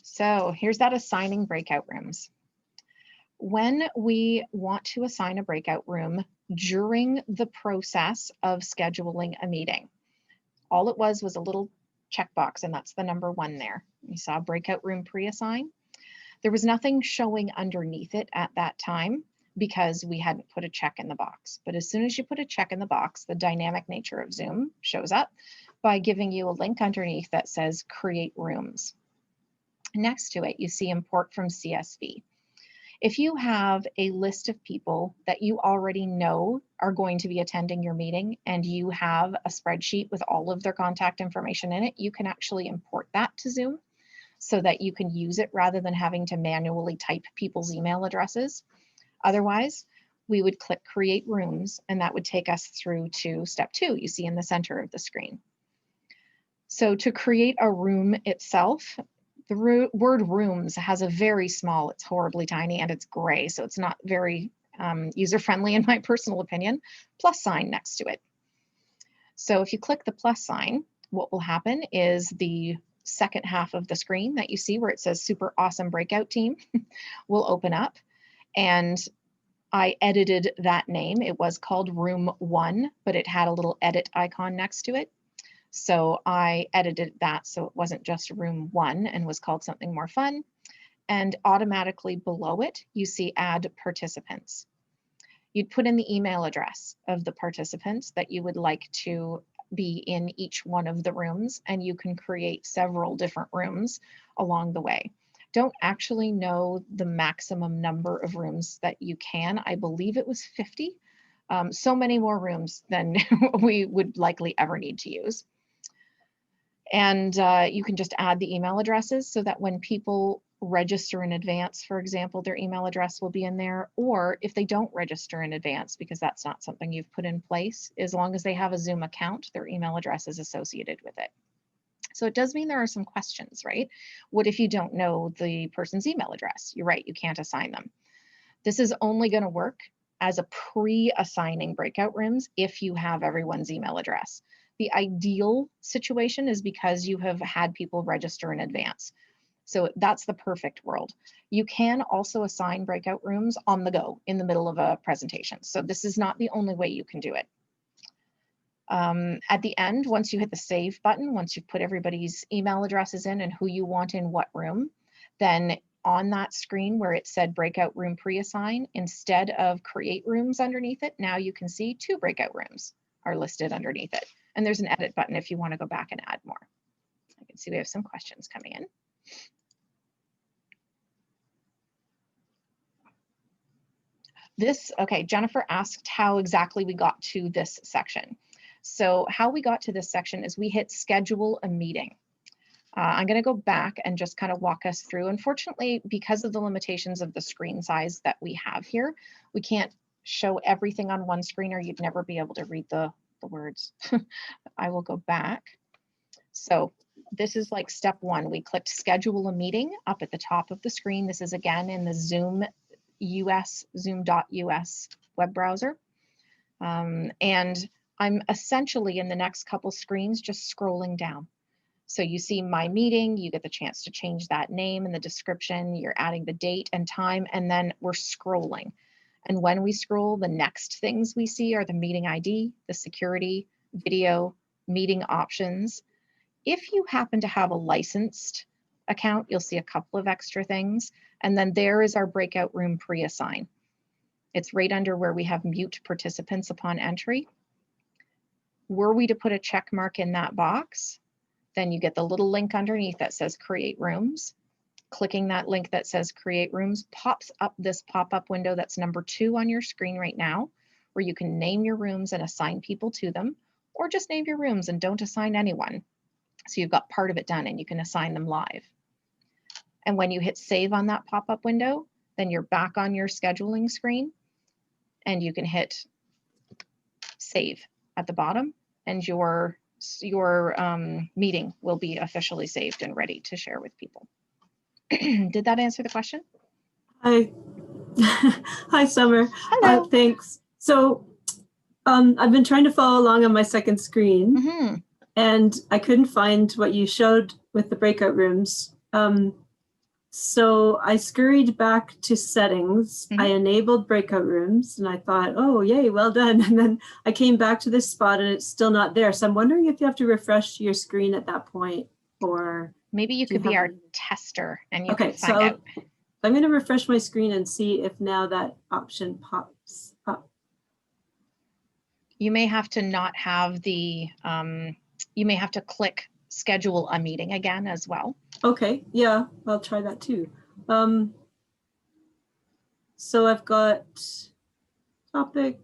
So here's that assigning breakout rooms. When we want to assign a breakout room during the process of scheduling a meeting, all it was a little checkbox, and that's the number 1 there. You saw breakout room pre-assign. There was nothing showing underneath it at that time because we hadn't put a check in the box. But as soon as you put a check in the box, the dynamic nature of Zoom shows up by giving you a link underneath that says create rooms. Next to it, you see import from CSV. If you have a list of people that you already know are going to be attending your meeting and you have a spreadsheet with all of their contact information in it, you can actually import that to Zoom so that you can use it rather than having to manually type people's email addresses. Otherwise, we would click create rooms and that would take us through to step 2, you see in the center of the screen. So to create a room itself, the word rooms has a very small, it's horribly tiny and it's gray, so it's not very user-friendly in my personal opinion, plus sign next to it. So if you click the plus sign, what will happen is the second half of the screen that you see where it says super awesome breakout team will open up, and I edited that name. It was called room 1, but it had a little edit icon next to it. So I edited that so it wasn't just room 1 and was called something more fun. And automatically below it, you see add participants. You'd put in the email address of the participants that you would like to be in each one of the rooms, and you can create several different rooms along the way. Don't actually know the maximum number of rooms that you can. I believe it was 50. So many more rooms than we would likely ever need to use. And you can just add the email addresses so that when people register in advance, for example, their email address will be in there, or if they don't register in advance, because that's not something you've put in place, as long as they have a Zoom account, their email address is associated with it. So it does mean there are some questions, right? What if you don't know the person's email address? You're right, you can't assign them. This is only going to work as a pre-assigning breakout rooms if you have everyone's email address. The ideal situation is because you have had people register in advance. So that's the perfect world. You can also assign breakout rooms on the go in the middle of a presentation. So this is not the only way you can do it. At the end, once you hit the save button, once you've put everybody's email addresses in and who you want in what room, then on that screen where it said breakout room pre-assign, instead of create rooms underneath it, now you can see 2 breakout rooms are listed underneath it. And there's an edit button if you want to go back and add more. I can see we have some questions coming in. Okay, Jennifer asked how exactly we got to this section. So how we got to this section is we hit schedule a meeting. I'm going to go back and just kind of walk us through. Unfortunately, because of the limitations of the screen size that we have here, we can't show everything on one screen or you'd never be able to read the words. I will go back. So this is like step 1. We clicked schedule a meeting up at the top of the screen. This is again in the zoom.us web browser. And I'm essentially in the next couple screens just scrolling down. So you see my meeting, you get the chance to change that name in the description, you're adding the date and time, and then we're scrolling. And when we scroll, the next things we see are the meeting ID, the security, video, meeting options. If you happen to have a licensed account, you'll see a couple of extra things. And then there is our breakout room pre-assign. It's right under where we have mute participants upon entry. Were we to put a check mark in that box, then you get the little link underneath that says create rooms. Clicking that link that says create rooms pops up this pop-up window that's number 2 on your screen right now, where you can name your rooms and assign people to them, or just name your rooms and don't assign anyone. So you've got part of it done and you can assign them live. And when you hit save on that pop-up window, then you're back on your scheduling screen and you can hit save at the bottom and your meeting will be officially saved and ready to share with people. Did that answer the question? Hi. Hi, Summer. Hello. Thanks. So I've been trying to follow along on my second screen and I couldn't find what you showed with the breakout rooms. So I scurried back to settings. I enabled breakout rooms and I thought, oh, yay, well done. And then I came back to this spot and it's still not there. So I'm wondering if you have to refresh your screen at that point, or maybe you could be our tester and you can find out. I'm going to refresh my screen and see if now that option pops up. You may have to not have the, you may have to click schedule a meeting again as well. Okay, yeah, I'll try that too. So I've got topic,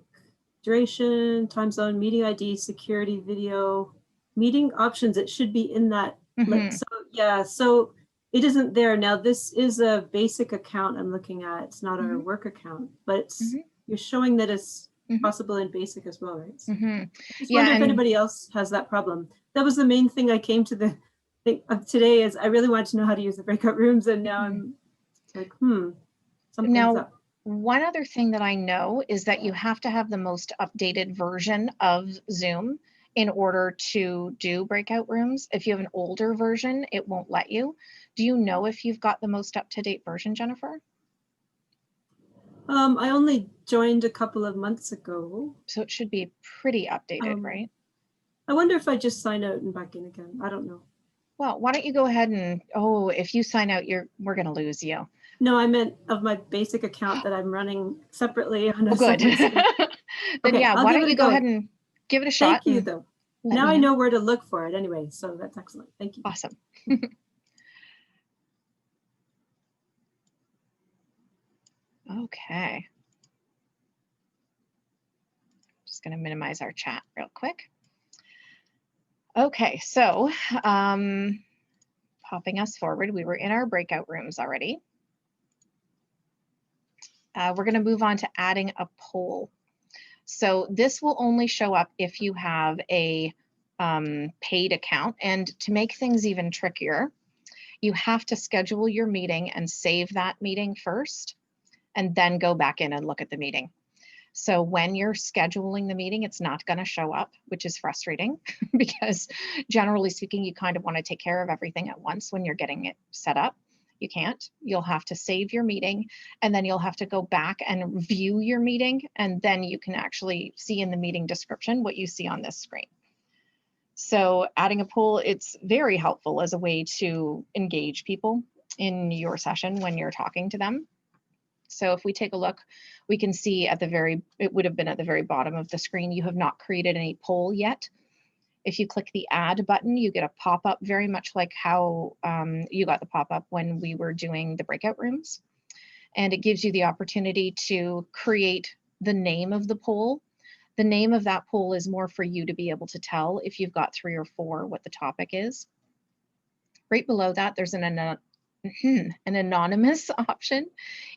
duration, time zone, meeting ID, security, video, meeting options. It should be in that. So yeah, so it isn't there. Now this is a basic account I'm looking at. It's not our work account, but it's, you're showing that it's possible in basic as well, right? So I just wonder if anybody else has that problem. That was the main thing I came to the thing of today, is I really wanted to know how to use the breakout rooms, and now I'm like, something's up. One other thing that I know is that you have to have the most updated version of Zoom in order to do breakout rooms. If you have an older version, it won't let you. Do you know if you've got the most up-to-date version, Jennifer? I only joined a couple of months ago. So it should be pretty updated, right? I wonder if I just sign out and back in again. I don't know. Well, why don't you go ahead and, if you sign out, we're going to lose you. No, I meant of my basic account that I'm running separately on a good. Then okay, yeah, why don't you go ahead and give it a shot? Thank you, though. Now I know where to look for it anyway, so that's excellent. Thank you. Awesome. Okay. Just going to minimize our chat real quick. Okay, so popping us forward, we were in our breakout rooms already. We're going to move on to adding a poll. So this will only show up if you have a paid account. And to make things even trickier, you have to schedule your meeting and save that meeting first. and then go back in and look at the meeting. So when you're scheduling the meeting, it's not going to show up, which is frustrating because generally speaking, you kind of want to take care of everything at once when you're getting it set up. You can't. You'll have to save your meeting, and then you'll have to go back and view your meeting, and then you can actually see in the meeting description what you see on this screen. So adding a poll, it's very helpful as a way to engage people in your session when you're talking to them. So if we take a look, we can see at the very, it would have been at the very bottom of the screen, you have not created any poll yet. If you click the add button, you get a pop-up very much like how you got the pop-up when we were doing the breakout rooms. And it gives you the opportunity to create the name of the poll. The name of that poll is more for you to be able to tell if you've got 3 or 4 what the topic is. Right below that, there's an anonymous option.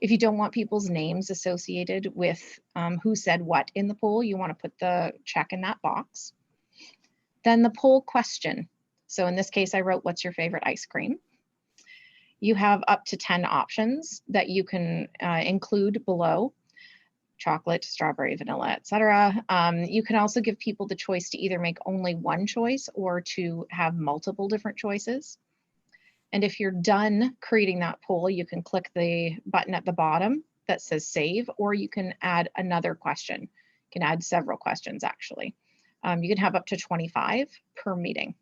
If you don't want people's names associated with who said what in the poll, you want to put the check in that box. Then the poll question. So in this case, I wrote, what's your favorite ice cream? You have up to 10 options that you can include below: chocolate, strawberry, vanilla, etc. You can also give people the choice to either make only one choice or to have multiple different choices. And if you're done creating that poll, you can click the button at the bottom that says save, or you can add another question. You can add several questions, actually. You can have up to 25 per meeting.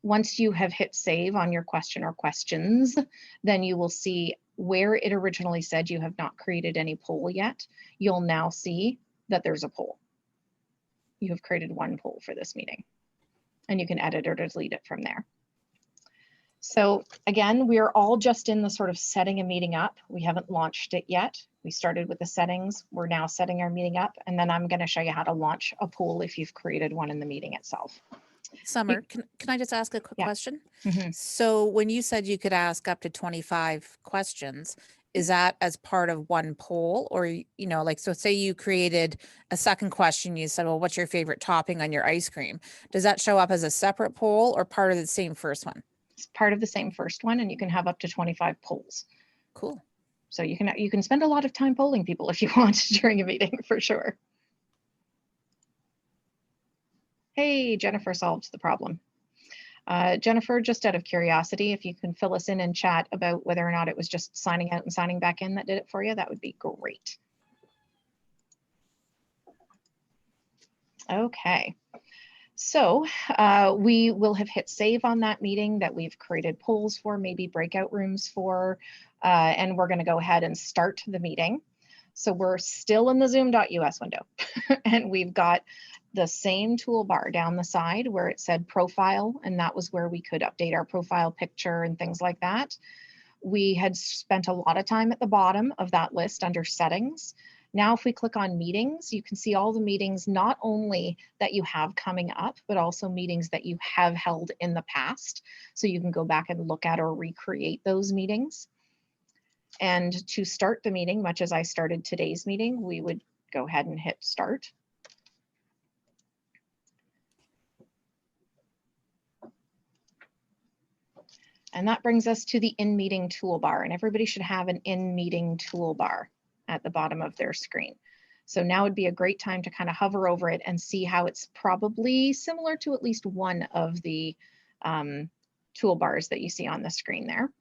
Once you have hit save on your question or questions, then you will see where it originally said you have not created any poll yet. You'll now see that there's a poll. You have created one poll for this meeting, and you can edit or delete it from there. So again, we're all just in the sort of setting a meeting up. We haven't launched it yet. We started with the settings. We're now setting our meeting up, and then I'm going to show you how to launch a poll if you've created one in the meeting itself. Summer, can I just ask a quick question? Mm-hmm. So when you said you could ask up to 25 questions, is that as part of one poll, or, you know, like, so say you created a second question, you said, well, what's your favorite topping on your ice cream? Does that show up as a separate poll or part of the same first one? It's part of the same first one, and you can have up to 25 polls. Cool. So you can spend a lot of time polling people if you want during a meeting, for sure. Hey, Jennifer solved the problem. Jennifer, just out of curiosity, if you can fill us in chat about whether or not it was just signing out and signing back in that did it for you, that would be great. Okay. So we will have hit save on that meeting that we've created polls for, maybe breakout rooms for, and we're going to go ahead and start the meeting. So we're still in the zoom.us window, and we've got the same toolbar down the side where it said profile, and that was where we could update our profile picture and things like that. We had spent a lot of time at the bottom of that list under settings. Now, if we click on meetings, you can see all the meetings, not only that you have coming up, but also meetings that you have held in the past. So you can go back and look at or recreate those meetings. And to start the meeting, much as I started today's meeting, we would go ahead and hit start. And that brings us to the in-meeting toolbar, and everybody should have an in-meeting toolbar at the bottom of their screen. So now would be a great time to kind of hover over it and see how it's probably similar to at least one of the toolbars that you see on the screen there.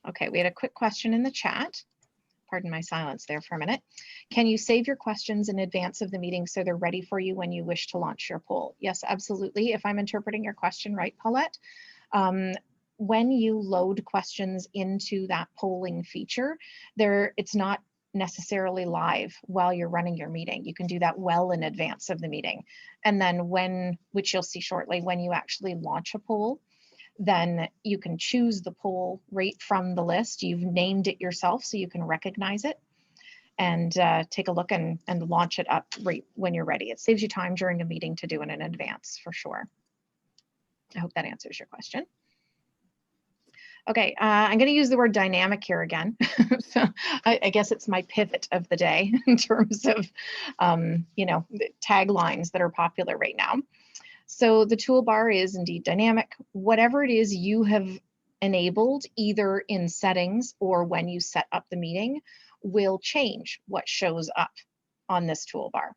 Okay, we had a quick question in the chat. Pardon my silence there for a minute. Can you save your questions in advance of the meeting so they're ready for you when you wish to launch your poll? Yes, absolutely. If I'm interpreting your question right, Paulette, when you load questions into that polling feature, it's not necessarily live while you're running your meeting. You can do that well in advance of the meeting. And then which you'll see shortly, when you actually launch a poll, then you can choose the poll right from the list. You've named it yourself so you can recognize it and take a look and launch it up right when you're ready. It saves you time during a meeting to do it in advance for sure. I hope that answers your question. Okay, I'm going to use the word dynamic here again. So I guess it's my pivot of the day in terms of, you know, the taglines that are popular right now. So the toolbar is indeed dynamic. Whatever it is you have enabled, either in settings or when you set up the meeting, will change what shows up on this toolbar.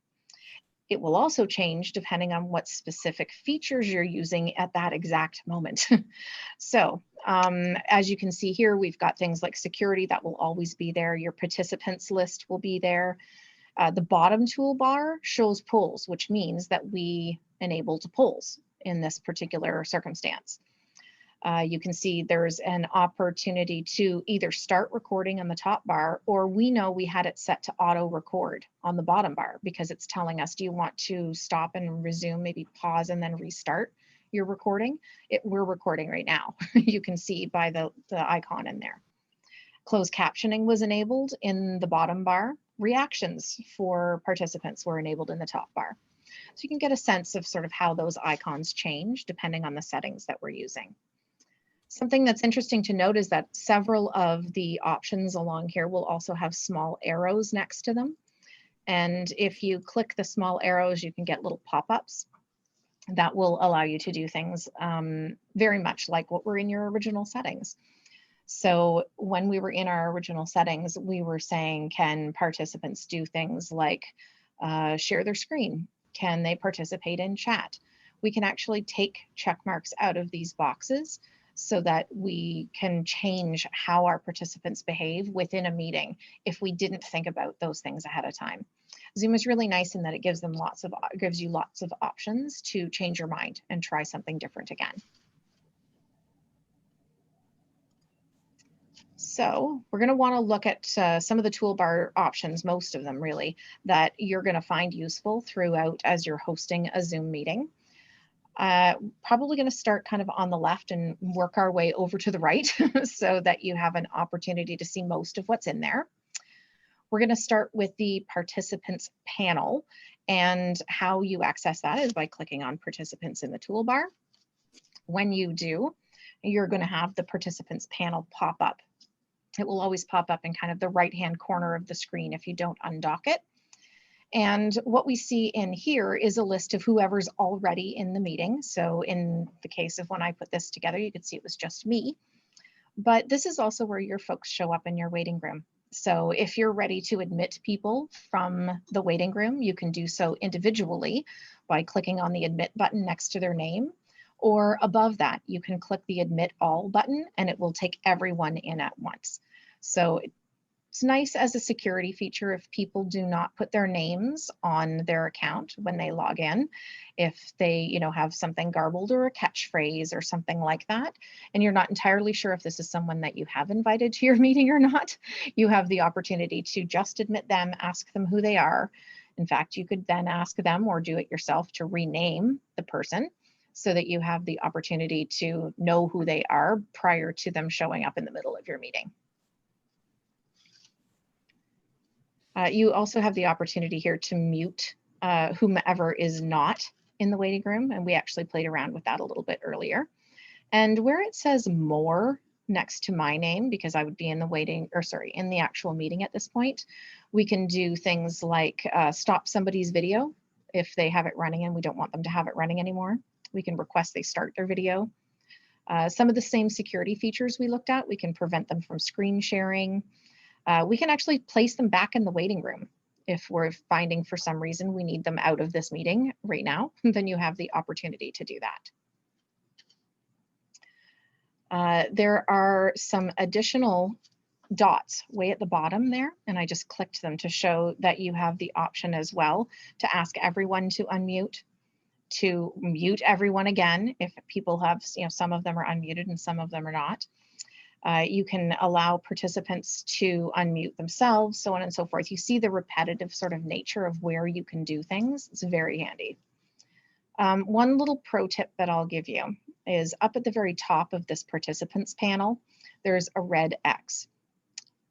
It will also change depending on what specific features you're using at that exact moment. So as you can see here, we've got things like security that will always be there. Your participants list will be there. The bottom toolbar shows polls, which means that we enabled polls in this particular circumstance. You can see there's an opportunity to either start recording on the top bar, or we know we had it set to auto record on the bottom bar because it's telling us, do you want to stop and resume, maybe pause and then restart your recording? We're recording right now. You can see by the icon in there. Closed captioning was enabled in the bottom bar. Reactions for participants were enabled in the top bar. So you can get a sense of sort of how those icons change depending on the settings that we're using. Something that's interesting to note is that several of the options along here will also have small arrows next to them. And if you click the small arrows, you can get little pop-ups that will allow you to do things very much like what were in your original settings. So when we were in our original settings, we were saying, can participants do things like share their screen? Can they participate in chat? We can actually take check marks out of these boxes so that we can change how our participants behave within a meeting if we didn't think about those things ahead of time. Zoom is really nice in that it gives you lots of options to change your mind and try something different again. So we're going to want to look at some of the toolbar options, most of them really, that you're going to find useful throughout as you're hosting a Zoom meeting. Probably going to start kind of on the left and work our way over to the right so that you have an opportunity to see most of what's in there. We're going to start with the participants panel, and how you access that is by clicking on participants in the toolbar. When you do, you're going to have the participants panel pop up. It will always pop up in kind of the right-hand corner of the screen if you don't undock it. And what we see in here is a list of whoever's already in the meeting. So in the case of when I put this together, you could see it was just me. But this is also where your folks show up in your waiting room. So if you're ready to admit people from the waiting room, you can do so individually by clicking on the admit button next to their name. Or above that, you can click the admit all button and it will take everyone in at once. So it's nice as a security feature if people do not put their names on their account when they log in. If they, have something garbled or a catchphrase or something like that, and you're not entirely sure if this is someone that you have invited to your meeting or not, you have the opportunity to just admit them, ask them who they are. In fact, you could then ask them or do it yourself to rename the person so that you have the opportunity to know who they are prior to them showing up in the middle of your meeting. You also have the opportunity here to mute whomever is not in the waiting room, and we actually played around with that a little bit earlier. And where it says more next to my name, because I would be in the in the actual meeting at this point, we can do things like stop somebody's video if they have it running and we don't want them to have it running anymore. We can request they start their video. Some of the same security features we looked at, we can prevent them from screen sharing. We can actually place them back in the waiting room. If we're finding for some reason we need them out of this meeting right now, then you have the opportunity to do that. There are some additional dots way at the bottom there, and I just clicked them to show that you have the option as well to ask everyone to unmute, to mute everyone again if people have, some of them are unmuted and some of them are not. You can allow participants to unmute themselves, so on and so forth. You see the repetitive sort of nature of where you can do things. It's very handy. One little pro tip that I'll give you is up at the very top of this participants panel, there's a red X,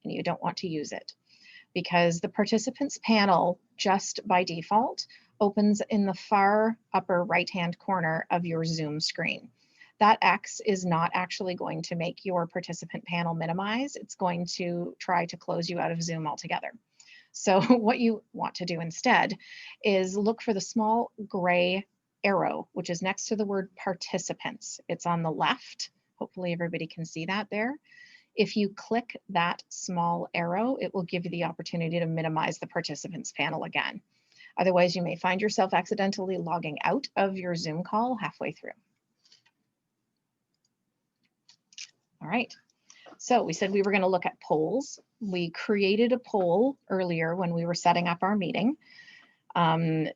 and you don't want to use it because the participants panel just by default opens in the far upper right-hand corner of your Zoom screen. that X is not actually going to make your participant panel minimize. It's going to try to close you out of Zoom altogether. So what you want to do instead is look for the small gray arrow, which is next to the word participants. It's on the left. Hopefully everybody can see that there. If you click that small arrow, it will give you the opportunity to minimize the participants panel again. Otherwise, you may find yourself accidentally logging out of your Zoom call halfway through. All right. So we said we were going to look at polls. We created a poll earlier when we were setting up our meeting.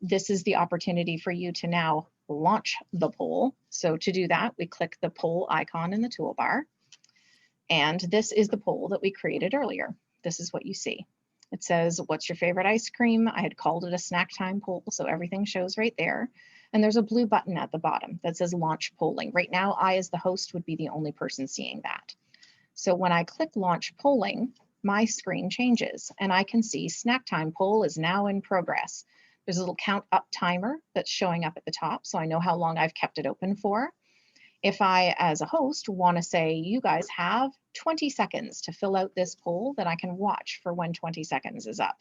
This is the opportunity for you to now launch the poll. So to do that, we click the poll icon in the toolbar. And this is the poll that we created earlier. This is what you see. It says, what's your favorite ice cream? I had called it a snack time poll, so everything shows right there. And there's a blue button at the bottom that says launch polling. Right now, I as the host would be the only person seeing that. So when I click launch polling, my screen changes and I can see snack time poll is now in progress. There's a little count up timer that's showing up at the top, so I know how long I've kept it open for. If I, as a host, want to say, you guys have 20 seconds to fill out this poll, then I can watch for when 20 seconds is up.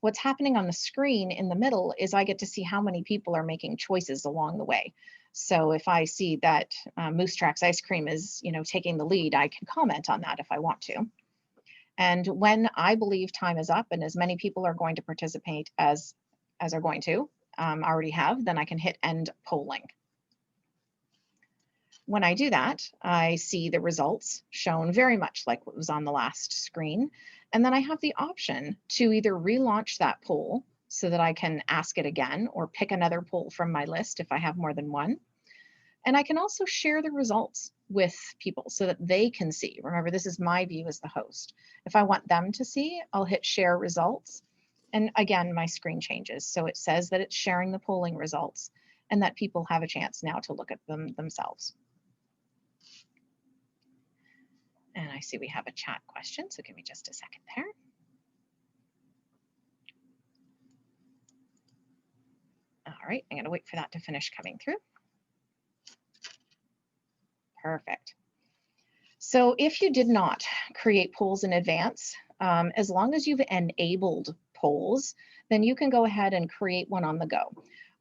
What's happening on the screen in the middle is I get to see how many people are making choices along the way. So if I see that Moose Tracks ice cream is, taking the lead, I can comment on that if I want to. And when I believe time is up and as many people are going to participate as are going to already have, then I can hit end polling. When I do that, I see the results shown very much like what was on the last screen. And then I have the option to either relaunch that poll so that I can ask it again or pick another poll from my list if I have more than one. And I can also share the results with people so that they can see. Remember, this is my view as the host. If I want them to see, I'll hit share results. And again, my screen changes. So it says that it's sharing the polling results and that people have a chance now to look at them themselves. And I see we have a chat question, so give me just a second there. All right, I'm gonna wait for that to finish coming through. Perfect. So if you did not create polls in advance, as long as you've enabled polls, then you can go ahead and create one on the go.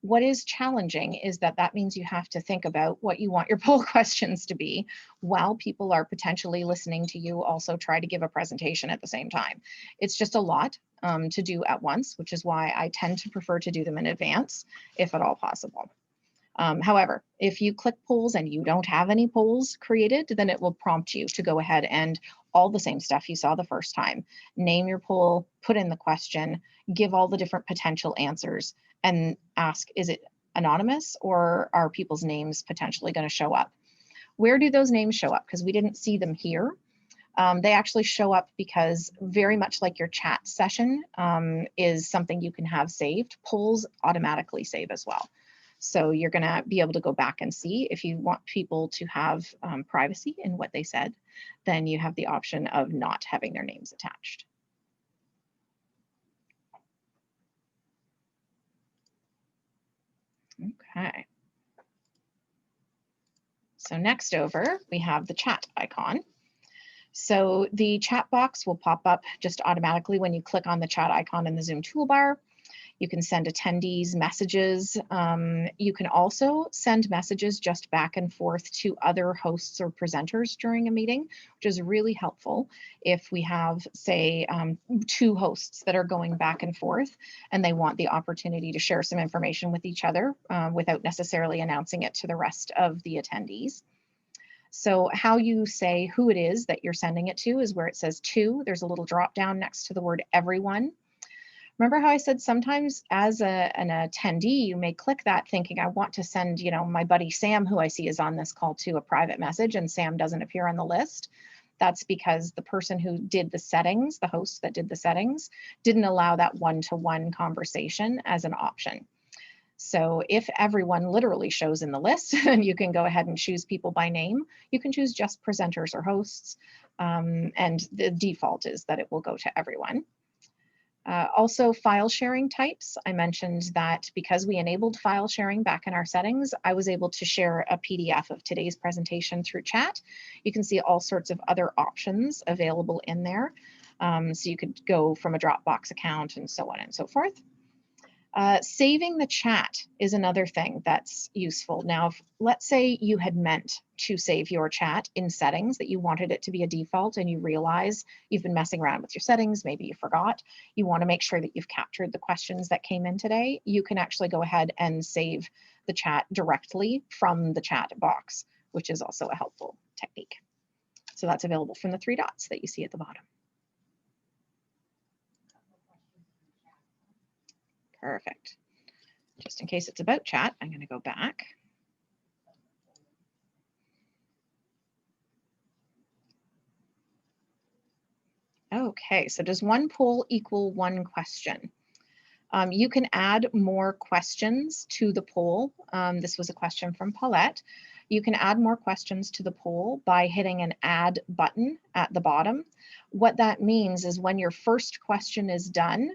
What is challenging is that means you have to think about what you want your poll questions to be while people are potentially listening to you also try to give a presentation at the same time. It's just a lot to do at once, which is why I tend to prefer to do them in advance, if at all possible. However, if you click polls and you don't have any polls created, then it will prompt you to go ahead and all the same stuff you saw the first time. Name your poll, put in the question, give all the different potential answers, and ask, is it anonymous or are people's names potentially going to show up? Where do those names show up? Because we didn't see them here. They actually show up because very much like your chat session is something you can have saved, polls automatically save as well. So you're going to be able to go back and see if you want people to have privacy in what they said, then you have the option of not having their names attached. Okay. So next over, we have the chat icon. So the chat box will pop up just automatically when you click on the chat icon in the Zoom toolbar. You can send attendees messages. You can also send messages just back and forth to other hosts or presenters during a meeting, which is really helpful if we have, say, two hosts that are going back and forth and they want the opportunity to share some information with each other without necessarily announcing it to the rest of the attendees. So how you say who it is that you're sending it to is where it says to. There's a little drop down next to the word everyone. Remember how I said sometimes as an attendee, you may click that thinking I want to send, my buddy Sam, who I see is on this call, to a private message, and Sam doesn't appear on the list. That's because the person who did the settings, the host that did the settings, didn't allow that one-to-one conversation as an option. So if everyone literally shows in the list, and you can go ahead and choose people by name, you can choose just presenters or hosts, and the default is that it will go to everyone. Also, file sharing types. I mentioned that because we enabled file sharing back in our settings, I was able to share a PDF of today's presentation through chat. You can see all sorts of other options available in there. So you could go from a Dropbox account and so on and so forth. Saving the chat is another thing that's useful. Now, if, let's say you had meant to save your chat in settings, that you wanted it to be a default, and you realize you've been messing around with your settings, maybe you forgot, you want to make sure that you've captured the questions that came in today, you can actually go ahead and save the chat directly from the chat box, which is also a helpful technique. So that's available from the 3 dots that you see at the bottom. Perfect. Just in case it's about chat, I'm going to go back. Okay, so does one poll equal one question? You can add more questions to the poll. This was a question from Paulette. You can add more questions to the poll by hitting an add button at the bottom. What that means is when your first question is done,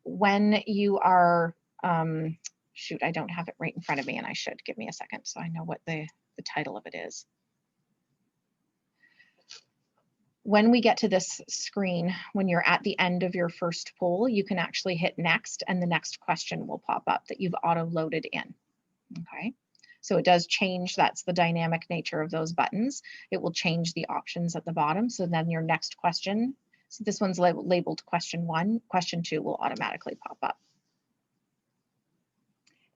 when you are, shoot, I don't have it right in front of me, and I should. Give me a second so I know what the title of it is. When we get to this screen, when you're at the end of your first poll, you can actually hit next, and the next question will pop up that you've auto-loaded in. Okay, so it does change. That's the dynamic nature of those buttons. It will change the options at the bottom. So then your next question, so this one's labeled question 1, question 2 will automatically pop up.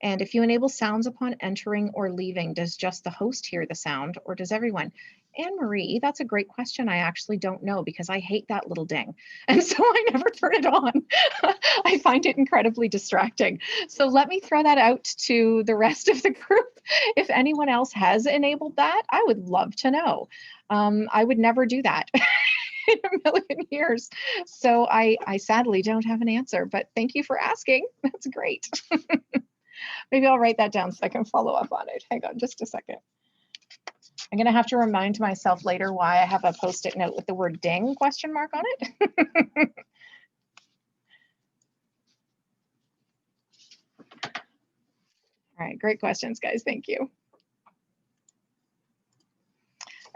And if you enable sounds upon entering or leaving, does just the host hear the sound, or does everyone? Anne-Marie, that's a great question. I actually don't know, because I hate that little ding. And so I never turn it on. I find it incredibly distracting. So let me throw that out to the rest of the group. If anyone else has enabled that, I would love to know. I would never do that in a million years. So I sadly don't have an answer, but thank you for asking. That's great. Maybe I'll write that down so I can follow up on it. Hang on just a second. I'm going to have to remind myself later why I have a post-it note with the word ding question mark on it. All right, great questions, guys. Thank you.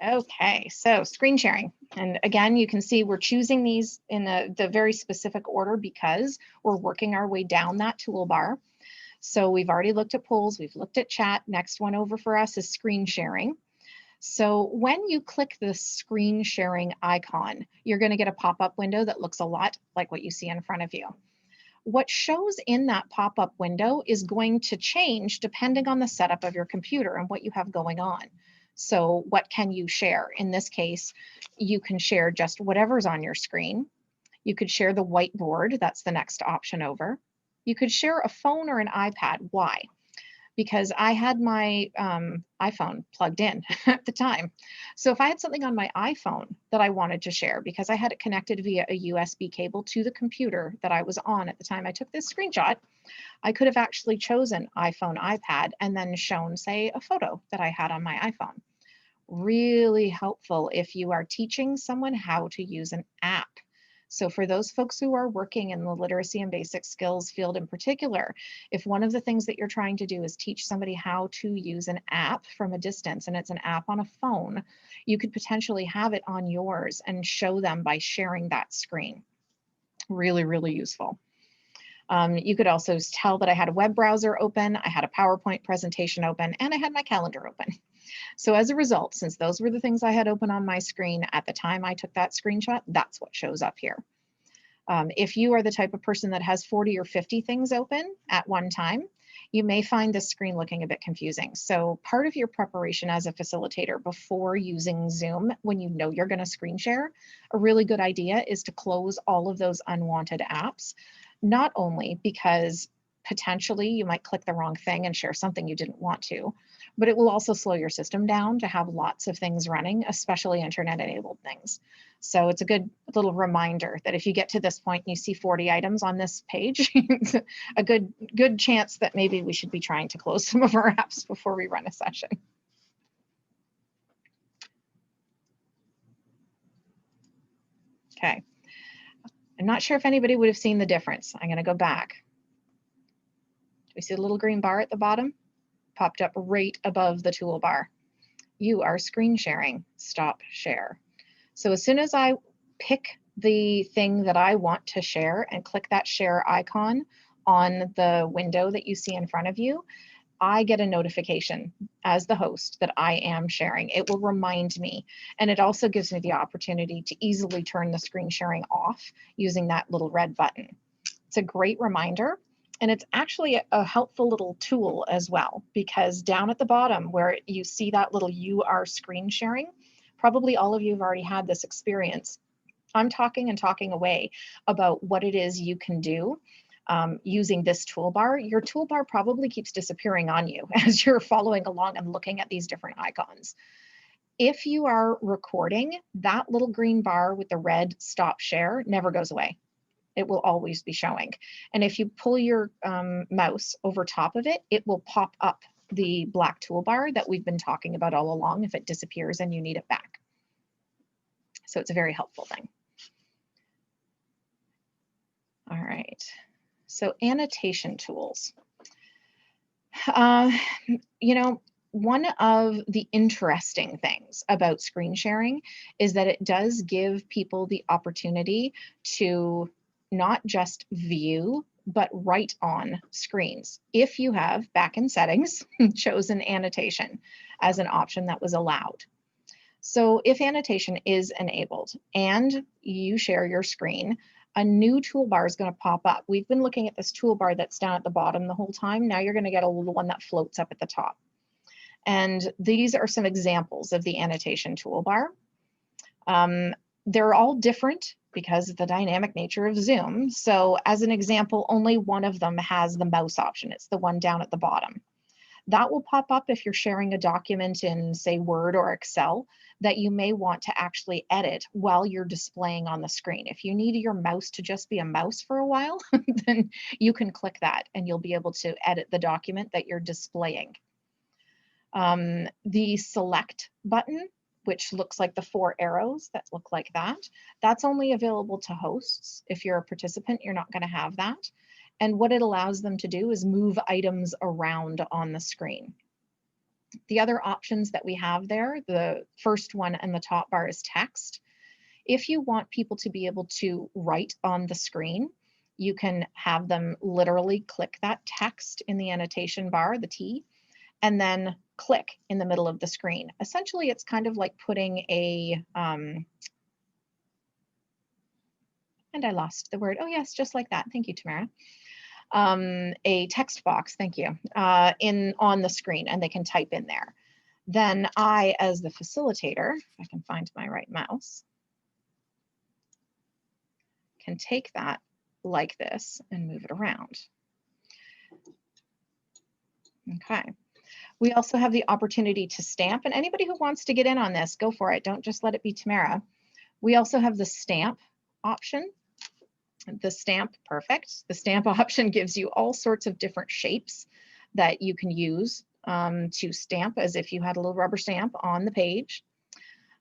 Okay, so screen sharing. And again, you can see we're choosing these in the very specific order because we're working our way down that toolbar. So we've already looked at polls, we've looked at chat. Next one over for us is screen sharing. So when you click the screen sharing icon, you're going to get a pop-up window that looks a lot like what you see in front of you. What shows in that pop-up window is going to change depending on the setup of your computer and what you have going on. So what can you share? In this case, you can share just whatever's on your screen. You could share the whiteboard. That's the next option over. You could share a phone or an iPad. Why? Because I had my iPhone plugged in at the time. So if I had something on my iPhone that I wanted to share because I had it connected via a USB cable to the computer that I was on at the time I took this screenshot, I could have actually chosen iPhone, iPad, and then shown, say, a photo that I had on my iPhone. Really helpful if you are teaching someone how to use an app. So for those folks who are working in the literacy and basic skills field in particular, if one of the things that you're trying to do is teach somebody how to use an app from a distance, and it's an app on a phone, you could potentially have it on yours and show them by sharing that screen. Really, really useful. You could also tell that I had a web browser open, I had a PowerPoint presentation open, and I had my calendar open. So as a result, since those were the things I had open on my screen at the time I took that screenshot, that's what shows up here. If you are the type of person that has 40 or 50 things open at one time, you may find this screen looking a bit confusing. So part of your preparation as a facilitator before using Zoom, when you know you're going to screen share, a really good idea is to close all of those unwanted apps, not only because potentially you might click the wrong thing and share something you didn't want to, but it will also slow your system down to have lots of things running, especially internet-enabled things. So it's a good little reminder that if you get to this point and you see 40 items on this page, it's a good chance that maybe we should be trying to close some of our apps before we run a session. Okay. I'm not sure if anybody would have seen the difference. I'm going to go back. Do we see the little green bar at the bottom? Popped up right above the toolbar. You are screen sharing. Stop share. So as soon as I pick the thing that I want to share and click that share icon on the window that you see in front of you, I get a notification as the host that I am sharing. It will remind me, and it also gives me the opportunity to easily turn the screen sharing off using that little red button. It's a great reminder, and it's actually a helpful little tool as well, because down at the bottom where you see that little "you are screen sharing," probably all of you have already had this experience. I'm talking and talking away about what it is you can do using this toolbar. Your toolbar probably keeps disappearing on you as you're following along and looking at these different icons. If you are recording, that little green bar with the red stop share never goes away. It will always be showing. And if you pull your mouse over top of it, it will pop up the black toolbar that we've been talking about all along if it disappears and you need it back. So it's a very helpful thing. All right. So annotation tools. You know, one of the interesting things about screen sharing is that it does give people the opportunity to not just view, but write on screens. If you have, back in settings, chosen annotation as an option that was allowed. So if annotation is enabled and you share your screen, a new toolbar is going to pop up. We've been looking at this toolbar that's down at the bottom the whole time. Now you're going to get a little one that floats up at the top. And these are some examples of the annotation toolbar. They're all different because of the dynamic nature of Zoom. So as an example, only one of them has the mouse option. It's the one down at the bottom. That will pop up if you're sharing a document in, say, Word or Excel that you may want to actually edit while you're displaying on the screen. If you need your mouse to just be a mouse for a while, then you can click that and you'll be able to edit the document that you're displaying. The select button, which looks like the 4 arrows that look like that, that's only available to hosts. If you're a participant, you're not going to have that. And what it allows them to do is move items around on the screen. The other options that we have there, the first one in the top bar is text. If you want people to be able to write on the screen, you can have them literally click that text in the annotation bar, the T, and then click in the middle of the screen. Essentially, it's kind of like putting a, and I lost the word. Oh yes, just like that. Thank you, Tamara. A text box, thank you, on the screen, and they can type in there. Then I, as the facilitator, if I can find my right mouse, can take that like this and move it around. Okay. We also have the opportunity to stamp, and anybody who wants to get in on this, go for it. Don't just let it be Tamara. We also have the stamp option. The stamp, perfect. The stamp option gives you all sorts of different shapes that you can use to stamp as if you had a little rubber stamp on the page.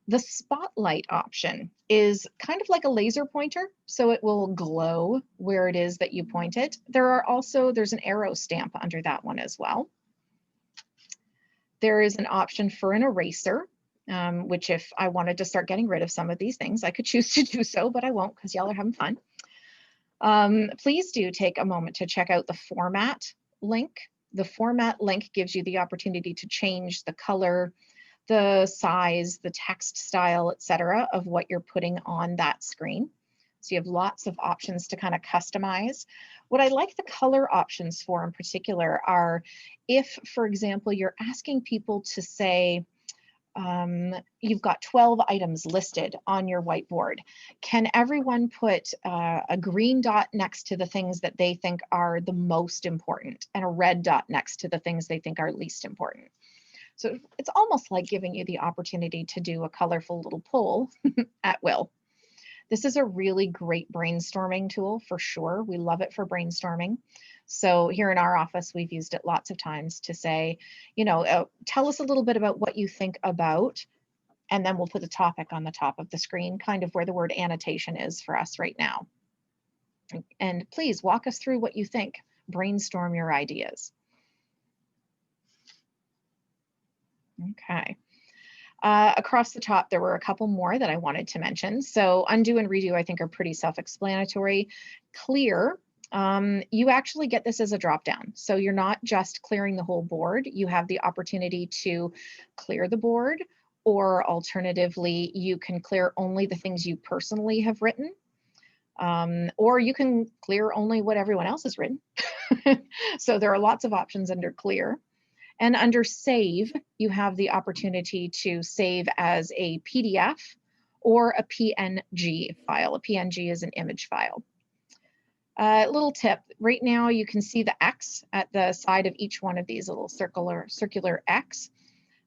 The spotlight option is kind of like a laser pointer, so it will glow where it is that you point it. There's an arrow stamp under that one as well. There is an option for an eraser, which if I wanted to start getting rid of some of these things, I could choose to do so, but I won't because y'all are having fun. Please do take a moment to check out the format link. The format link gives you the opportunity to change the color, the size, the text style, etc., of what you're putting on that screen. So you have lots of options to kind of customize. What I like the color options for in particular are if, for example, you're asking people to say, you've got 12 items listed on your whiteboard. Can everyone put a green dot next to the things that they think are the most important and a red dot next to the things they think are least important? So it's almost like giving you the opportunity to do a colorful little poll at will. This is a really great brainstorming tool for sure. We love it for brainstorming. So here in our office, we've used it lots of times to say, you know, tell us a little bit about what you think about, and then we'll put the topic on the top of the screen, kind of where the word annotation is for us right now. And please walk us through what you think. Brainstorm your ideas. Okay. Across the top, there were a couple more that I wanted to mention. So undo and redo, I think, are pretty self-explanatory. Clear, you actually get this as a drop-down. So you're not just clearing the whole board. You have the opportunity to clear the board, or alternatively, you can clear only the things you personally have written. Or you can clear only what everyone else has written. So there are lots of options under clear. And under save, you have the opportunity to save as a PDF or a PNG file. A PNG is an image file. Little tip, right now you can see the X at the side of each one of these little circular X.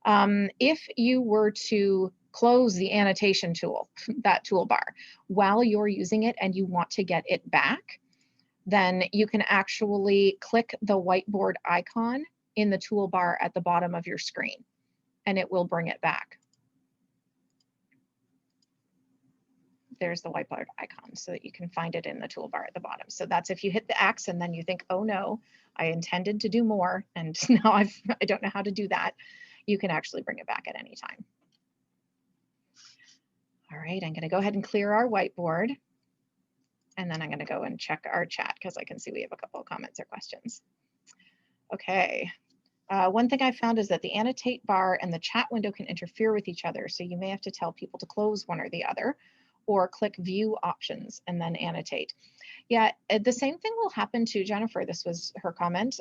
If you were to close the annotation tool, that toolbar, while you're using it and you want to get it back, then you can actually click the whiteboard icon in the toolbar at the bottom of your screen, and it will bring it back. There's the whiteboard icon so that you can find it in the toolbar at the bottom. So that's if you hit the X and then you think, oh no, I intended to do more and now I don't know how to do that. You can actually bring it back at any time. All right, I'm going to go ahead and clear our whiteboard. And then I'm going to go and check our chat because I can see we have a couple of comments or questions. Okay. One thing I found is that the annotate bar and the chat window can interfere with each other. So you may have to tell people to close one or the other, or click view options and then annotate. Yeah, the same thing will happen to Jennifer. This was her comment.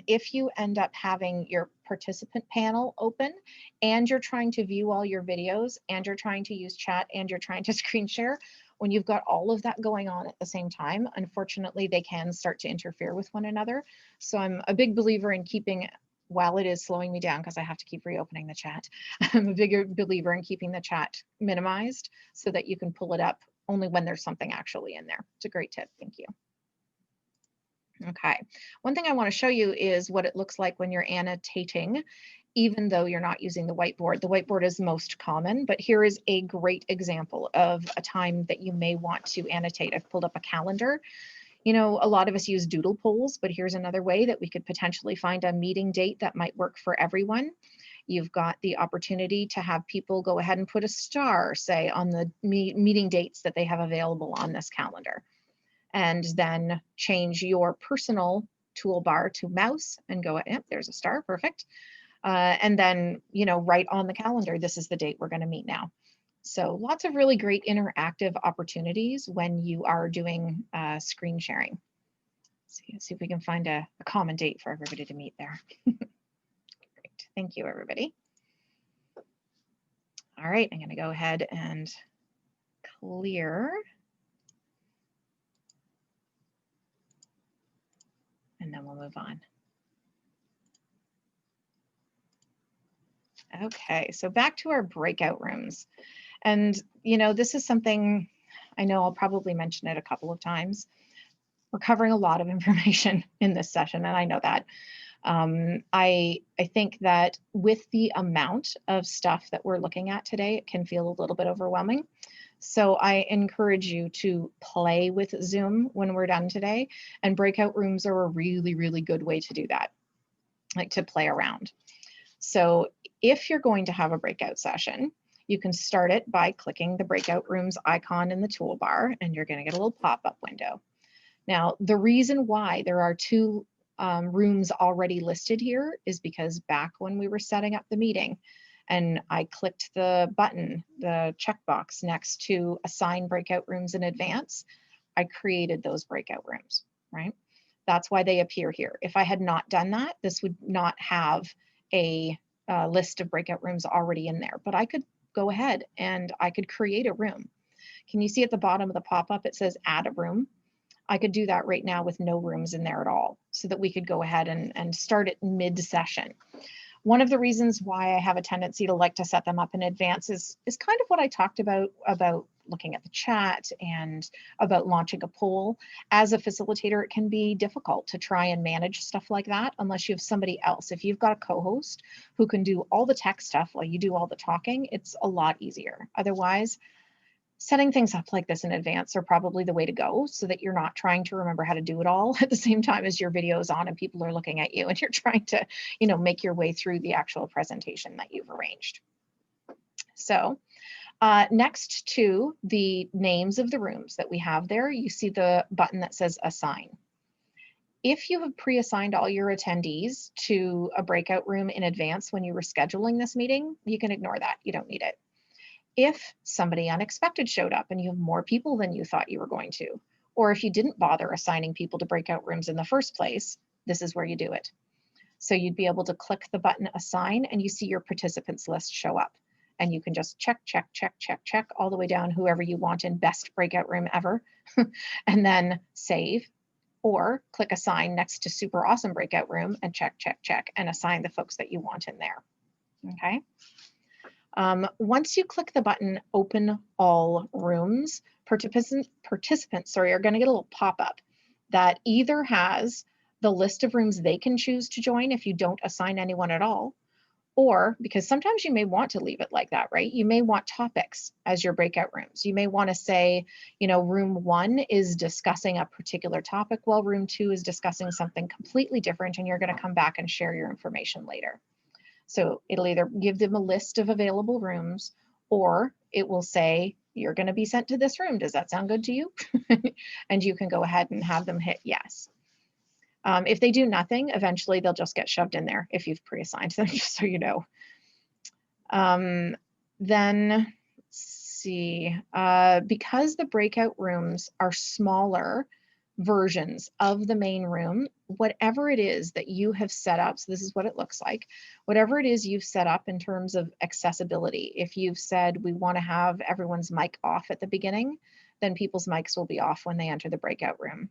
If you end up having your participant panel open and you're trying to view all your videos and you're trying to use chat and you're trying to screen share, when you've got all of that going on at the same time, unfortunately, they can start to interfere with one another. So I'm a big believer in keeping, while it is slowing me down because I have to keep reopening the chat, I'm a bigger believer in keeping the chat minimized so that you can pull it up only when there's something actually in there. It's a great tip. Thank you. Okay. One thing I want to show you is what it looks like when you're annotating, even though you're not using the whiteboard. The whiteboard is most common, but here is a great example of a time that you may want to annotate. I've pulled up a calendar. You know, a lot of us use doodle polls, but here's another way that we could potentially find a meeting date that might work for everyone. You've got the opportunity to have people go ahead and put a star, say, on the meeting dates that they have available on this calendar, and then change your personal toolbar to mouse and go, yep, there's a star, perfect. And then, you know, write on the calendar, this is the date we're going to meet now. So lots of really great interactive opportunities when you are doing screen sharing. See if we can find a common date for everybody to meet there. Great, thank you, everybody. All right, I'm going to go ahead and clear. And then we'll move on. Okay, so back to our breakout rooms. And, you know, this is something I know I'll probably mention it a couple of times. We're covering a lot of information in this session, and I know that. I think that with the amount of stuff that we're looking at today, it can feel a little bit overwhelming. So I encourage you to play with Zoom when we're done today, and breakout rooms are a really, really good way to do that, like to play around. So if you're going to have a breakout session, you can start it by clicking the breakout rooms icon in the toolbar, and you're going to get a little pop-up window. Now, the reason why there are two rooms already listed here is because back when we were setting up the meeting and I clicked the button, the checkbox next to assign breakout rooms in advance, I created those breakout rooms, right? That's why they appear here. If I had not done that, this would not have a list of breakout rooms already in there, but I could go ahead and I could create a room. Can you see at the bottom of the pop-up, it says add a room? I could do that right now with no rooms in there at all so that we could go ahead and start it mid-session. One of the reasons why I have a tendency to like to set them up in advance is kind of what I talked about looking at the chat and about launching a poll. As a facilitator, it can be difficult to try and manage stuff like that unless you have somebody else. If you've got a co-host who can do all the tech stuff while you do all the talking, it's a lot easier. Otherwise, Setting things up like this in advance are probably the way to go, so that you're not trying to remember how to do it all at the same time as your video is on and people are looking at you and you're trying to, you know, make your way through the actual presentation that you've arranged. So next to the names of the rooms that we have there, you see the button that says Assign. If you have pre-assigned all your attendees to a breakout room in advance when you were scheduling this meeting, you can ignore that. You don't need it. If somebody unexpected showed up and you have more people than you thought you were going to, or if you didn't bother assigning people to breakout rooms in the first place, this is where you do it. So you'd be able to click the button Assign and you see your participants list show up. And you can just check, check, check, check, check all the way down whoever you want in best breakout room ever, and then save, or click Assign next to super awesome breakout room and check, check, check, and assign the folks that you want in there, okay? Once you click the button Open All Rooms, participants are going to get a little pop-up that either has the list of rooms they can choose to join if you don't assign anyone at all, or because sometimes you may want to leave it like that, right? You may want topics as your breakout rooms. You may want to say, you know, room 1 is discussing a particular topic while room 2 is discussing something completely different, and you're going to come back and share your information later. So it'll either give them a list of available rooms, or it will say, you're going to be sent to this room. Does that sound good to you? And you can go ahead and have them hit yes. If they do nothing, eventually they'll just get shoved in there if you've pre-assigned them, just so you know. Then, let's see, because the breakout rooms are smaller versions of the main room, whatever it is that you have set up, so this is what it looks like, whatever it is you've set up in terms of accessibility, if you've said we want to have everyone's mic off at the beginning, then people's mics will be off when they enter the breakout room.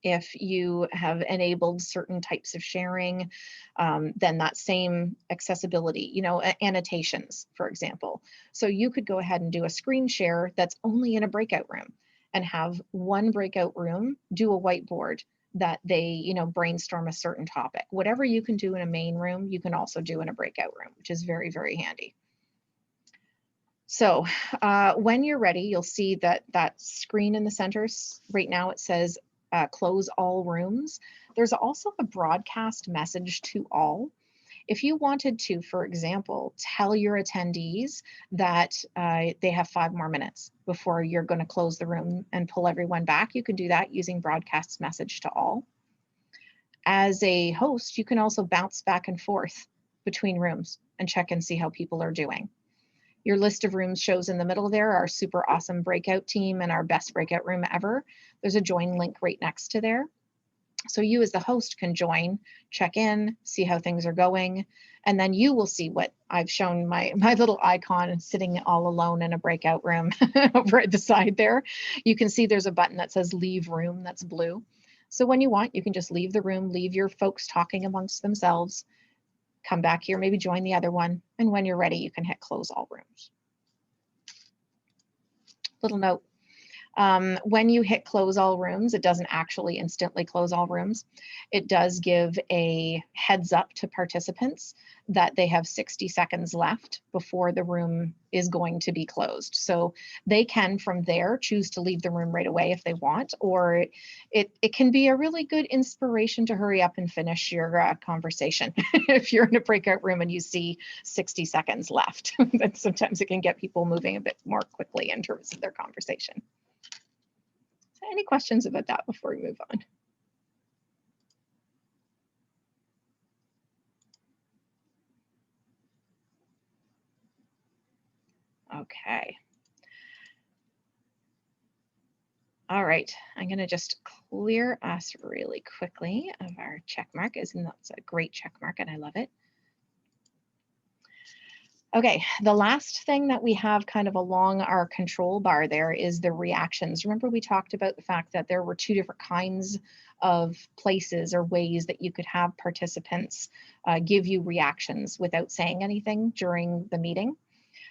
If you have enabled certain types of sharing, then that same accessibility, you know, annotations, for example. So you could go ahead and do a screen share that's only in a breakout room and have one breakout room do a whiteboard that they, you know, brainstorm a certain topic. Whatever you can do in a main room, you can also do in a breakout room, which is very, very handy. So when you're ready, you'll see that that screen in the center, right now it says close all rooms. There's also a broadcast message to all. If you wanted to, for example, tell your attendees that they have 5 more minutes before you're going to close the room and pull everyone back, you can do that using broadcast message to all. As a host, you can also bounce back and forth between rooms and check and see how people are doing. Your list of rooms shows in the middle there, our super awesome breakout team and our best breakout room ever. There's a join link right next to there. So you as the host can join, check in, see how things are going, and then you will see what I've shown, my little icon sitting all alone in a breakout room over at the side there. You can see there's a button that says leave room that's blue. So when you want, you can just leave the room, leave your folks talking amongst themselves, come back here, maybe join the other one, and when you're ready, you can hit close all rooms. Little note, when you hit close all rooms, it doesn't actually instantly close all rooms. It does give a heads up to participants that they have 60 seconds left before the room is going to be closed. So they can from there choose to leave the room right away if they want, or it can be a really good inspiration to hurry up and finish your conversation. If you're in a breakout room and you see 60 seconds left, then sometimes it can get people moving a bit more quickly in terms of their conversation. Any questions about that before we move on? Okay. All right, I'm going to just clear us really quickly of our check mark. Isn't that a great check mark, and I love it. Okay, the last thing that we have kind of along our control bar there is the reactions. Remember we talked about the fact that there were 2 different kinds of places or ways that you could have participants give you reactions without saying anything during the meeting.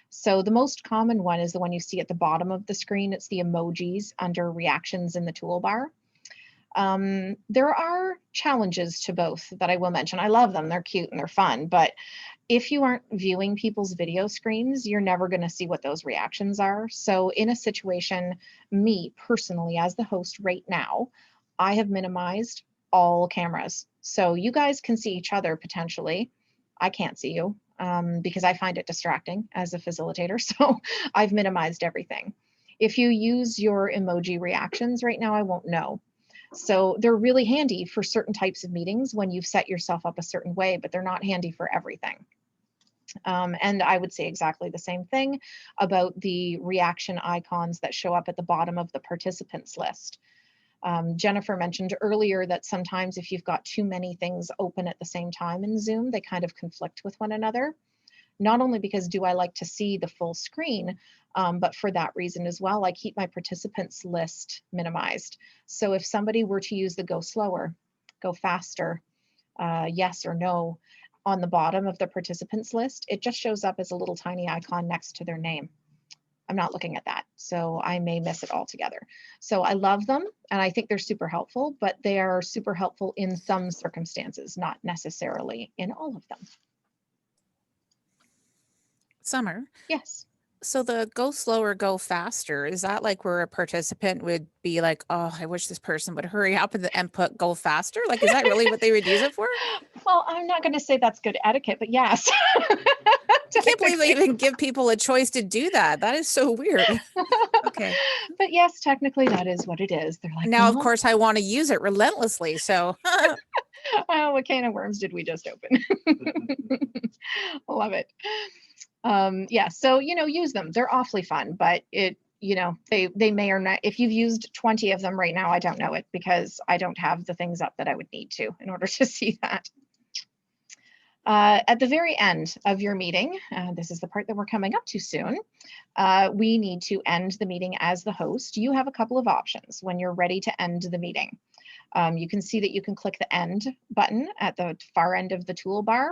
So the most common one is the one you see at the bottom of the screen. It's the emojis under reactions in the toolbar. There are challenges to both that I will mention. I love them. They're cute and they're fun, but if you aren't viewing people's video screens, you're never going to see what those reactions are. So in a situation, me personally, as the host right now, I have minimized all cameras. So you guys can see each other potentially. I can't see you because I find it distracting as a facilitator. So I've minimized everything. If you use your emoji reactions right now, I won't know. So they're really handy for certain types of meetings when you've set yourself up a certain way, but they're not handy for everything. And I would say exactly the same thing about the reaction icons that show up at the bottom of the participants list. Jennifer mentioned earlier that sometimes if you've got too many things open at the same time in Zoom, they kind of conflict with one another. Not only because do I like to see the full screen, but for that reason as well, I keep my participants list minimized. So if somebody were to use the go slower, go faster, yes or no, on the bottom of the participants list, it just shows up as a little tiny icon next to their name. I'm not looking at that, so I may miss it altogether. So I love them, and I think they're super helpful, but they are super helpful in some circumstances, not necessarily in all of them. Summer. Yes. So the go slower, go faster, is that like where a participant would be like, oh, I wish this person would hurry up and put go faster? Like, is that really what they would use it for? Well, I'm not going to say that's good etiquette, but yes. I can't believe they even give people a choice to do that. That is so weird. Okay. But yes, technically that is what it is. They're like, now, of course, I want to use it relentlessly. So oh, what can of worms did we just open? Love it. Yeah, so, use them. They're awfully fun, but they may or not, if you've used 20 of them right now, I don't know it because I don't have the things up that I would need to in order to see that. At the very end of your meeting, this is the part that we're coming up to soon, we need to end the meeting as the host. You have a couple of options when you're ready to end the meeting. You can see that you can click the end button at the far end of the toolbar.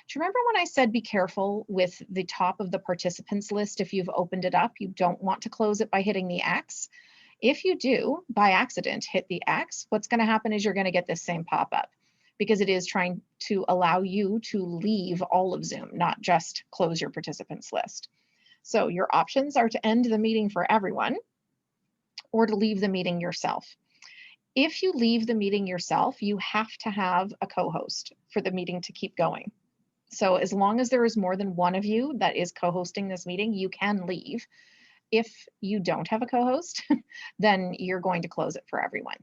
Do you remember when I said be careful with the top of the participants list? If you've opened it up, you don't want to close it by hitting the X. If you do, by accident, hit the X, what's going to happen is you're going to get this same pop-up because it is trying to allow you to leave all of Zoom, not just close your participants list. So your options are to end the meeting for everyone or to leave the meeting yourself. If you leave the meeting yourself, you have to have a co-host for the meeting to keep going. So as long as there is more than one of you that is co-hosting this meeting, you can leave. If you don't have a co-host, then you're going to close it for everyone.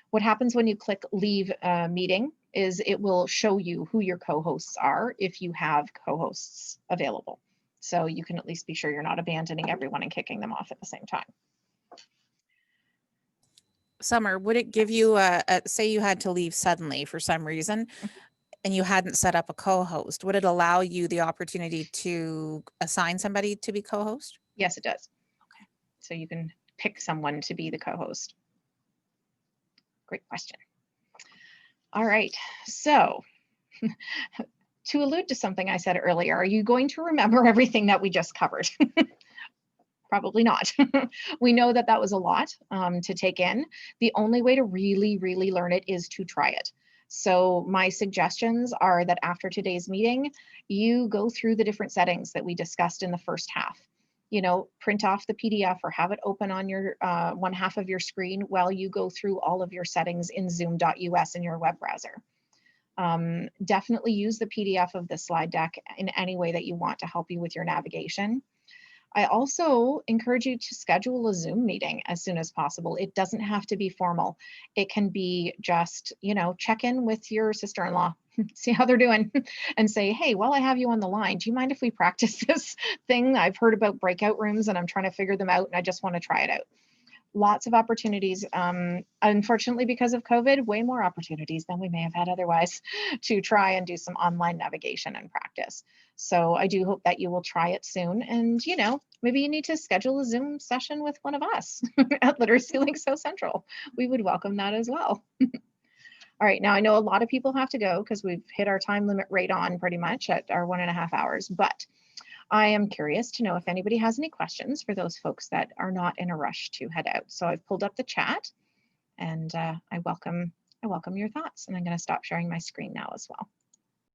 What happens when you click leave meeting is it will show you who your co-hosts are if you have co-hosts available. So you can at least be sure you're not abandoning everyone and kicking them off at the same time. Summer, would it give you say you had to leave suddenly for some reason and you hadn't set up a co-host, would it allow you the opportunity to assign somebody to be co-host? Yes, it does. Okay. So you can pick someone to be the co-host. Great question. All right, so to allude to something I said earlier, are you going to remember everything that we just covered? Probably not. We know that that was a lot to take in. The only way to really, really learn it is to try it. So my suggestions are that after today's meeting, you go through the different settings that we discussed in the first half. Print off the PDF or have it open on your one half of your screen while you go through all of your settings in zoom.us in your web browser. Definitely use the PDF of the slide deck in any way that you want to help you with your navigation. I also encourage you to schedule a Zoom meeting as soon as possible. It doesn't have to be formal. It can be just, check in with your sister-in-law, see how they're doing, and say, hey, while I have you on the line, do you mind if we practice this thing? I've heard about breakout rooms and I'm trying to figure them out and I just want to try it out. Lots of opportunities. Unfortunately, because of COVID, way more opportunities than we may have had otherwise to try and do some online navigation and practice. So I do hope that you will try it soon. And, maybe you need to schedule a Zoom session with one of us at Literacy Link So Central. We would welcome that as well. All right, now I know a lot of people have to go because we've hit our time limit right on pretty much at our 1.5 hours, but I am curious to know if anybody has any questions for those folks that are not in a rush to head out. So I've pulled up the chat And I welcome your thoughts. And I'm going to stop sharing my screen now as well.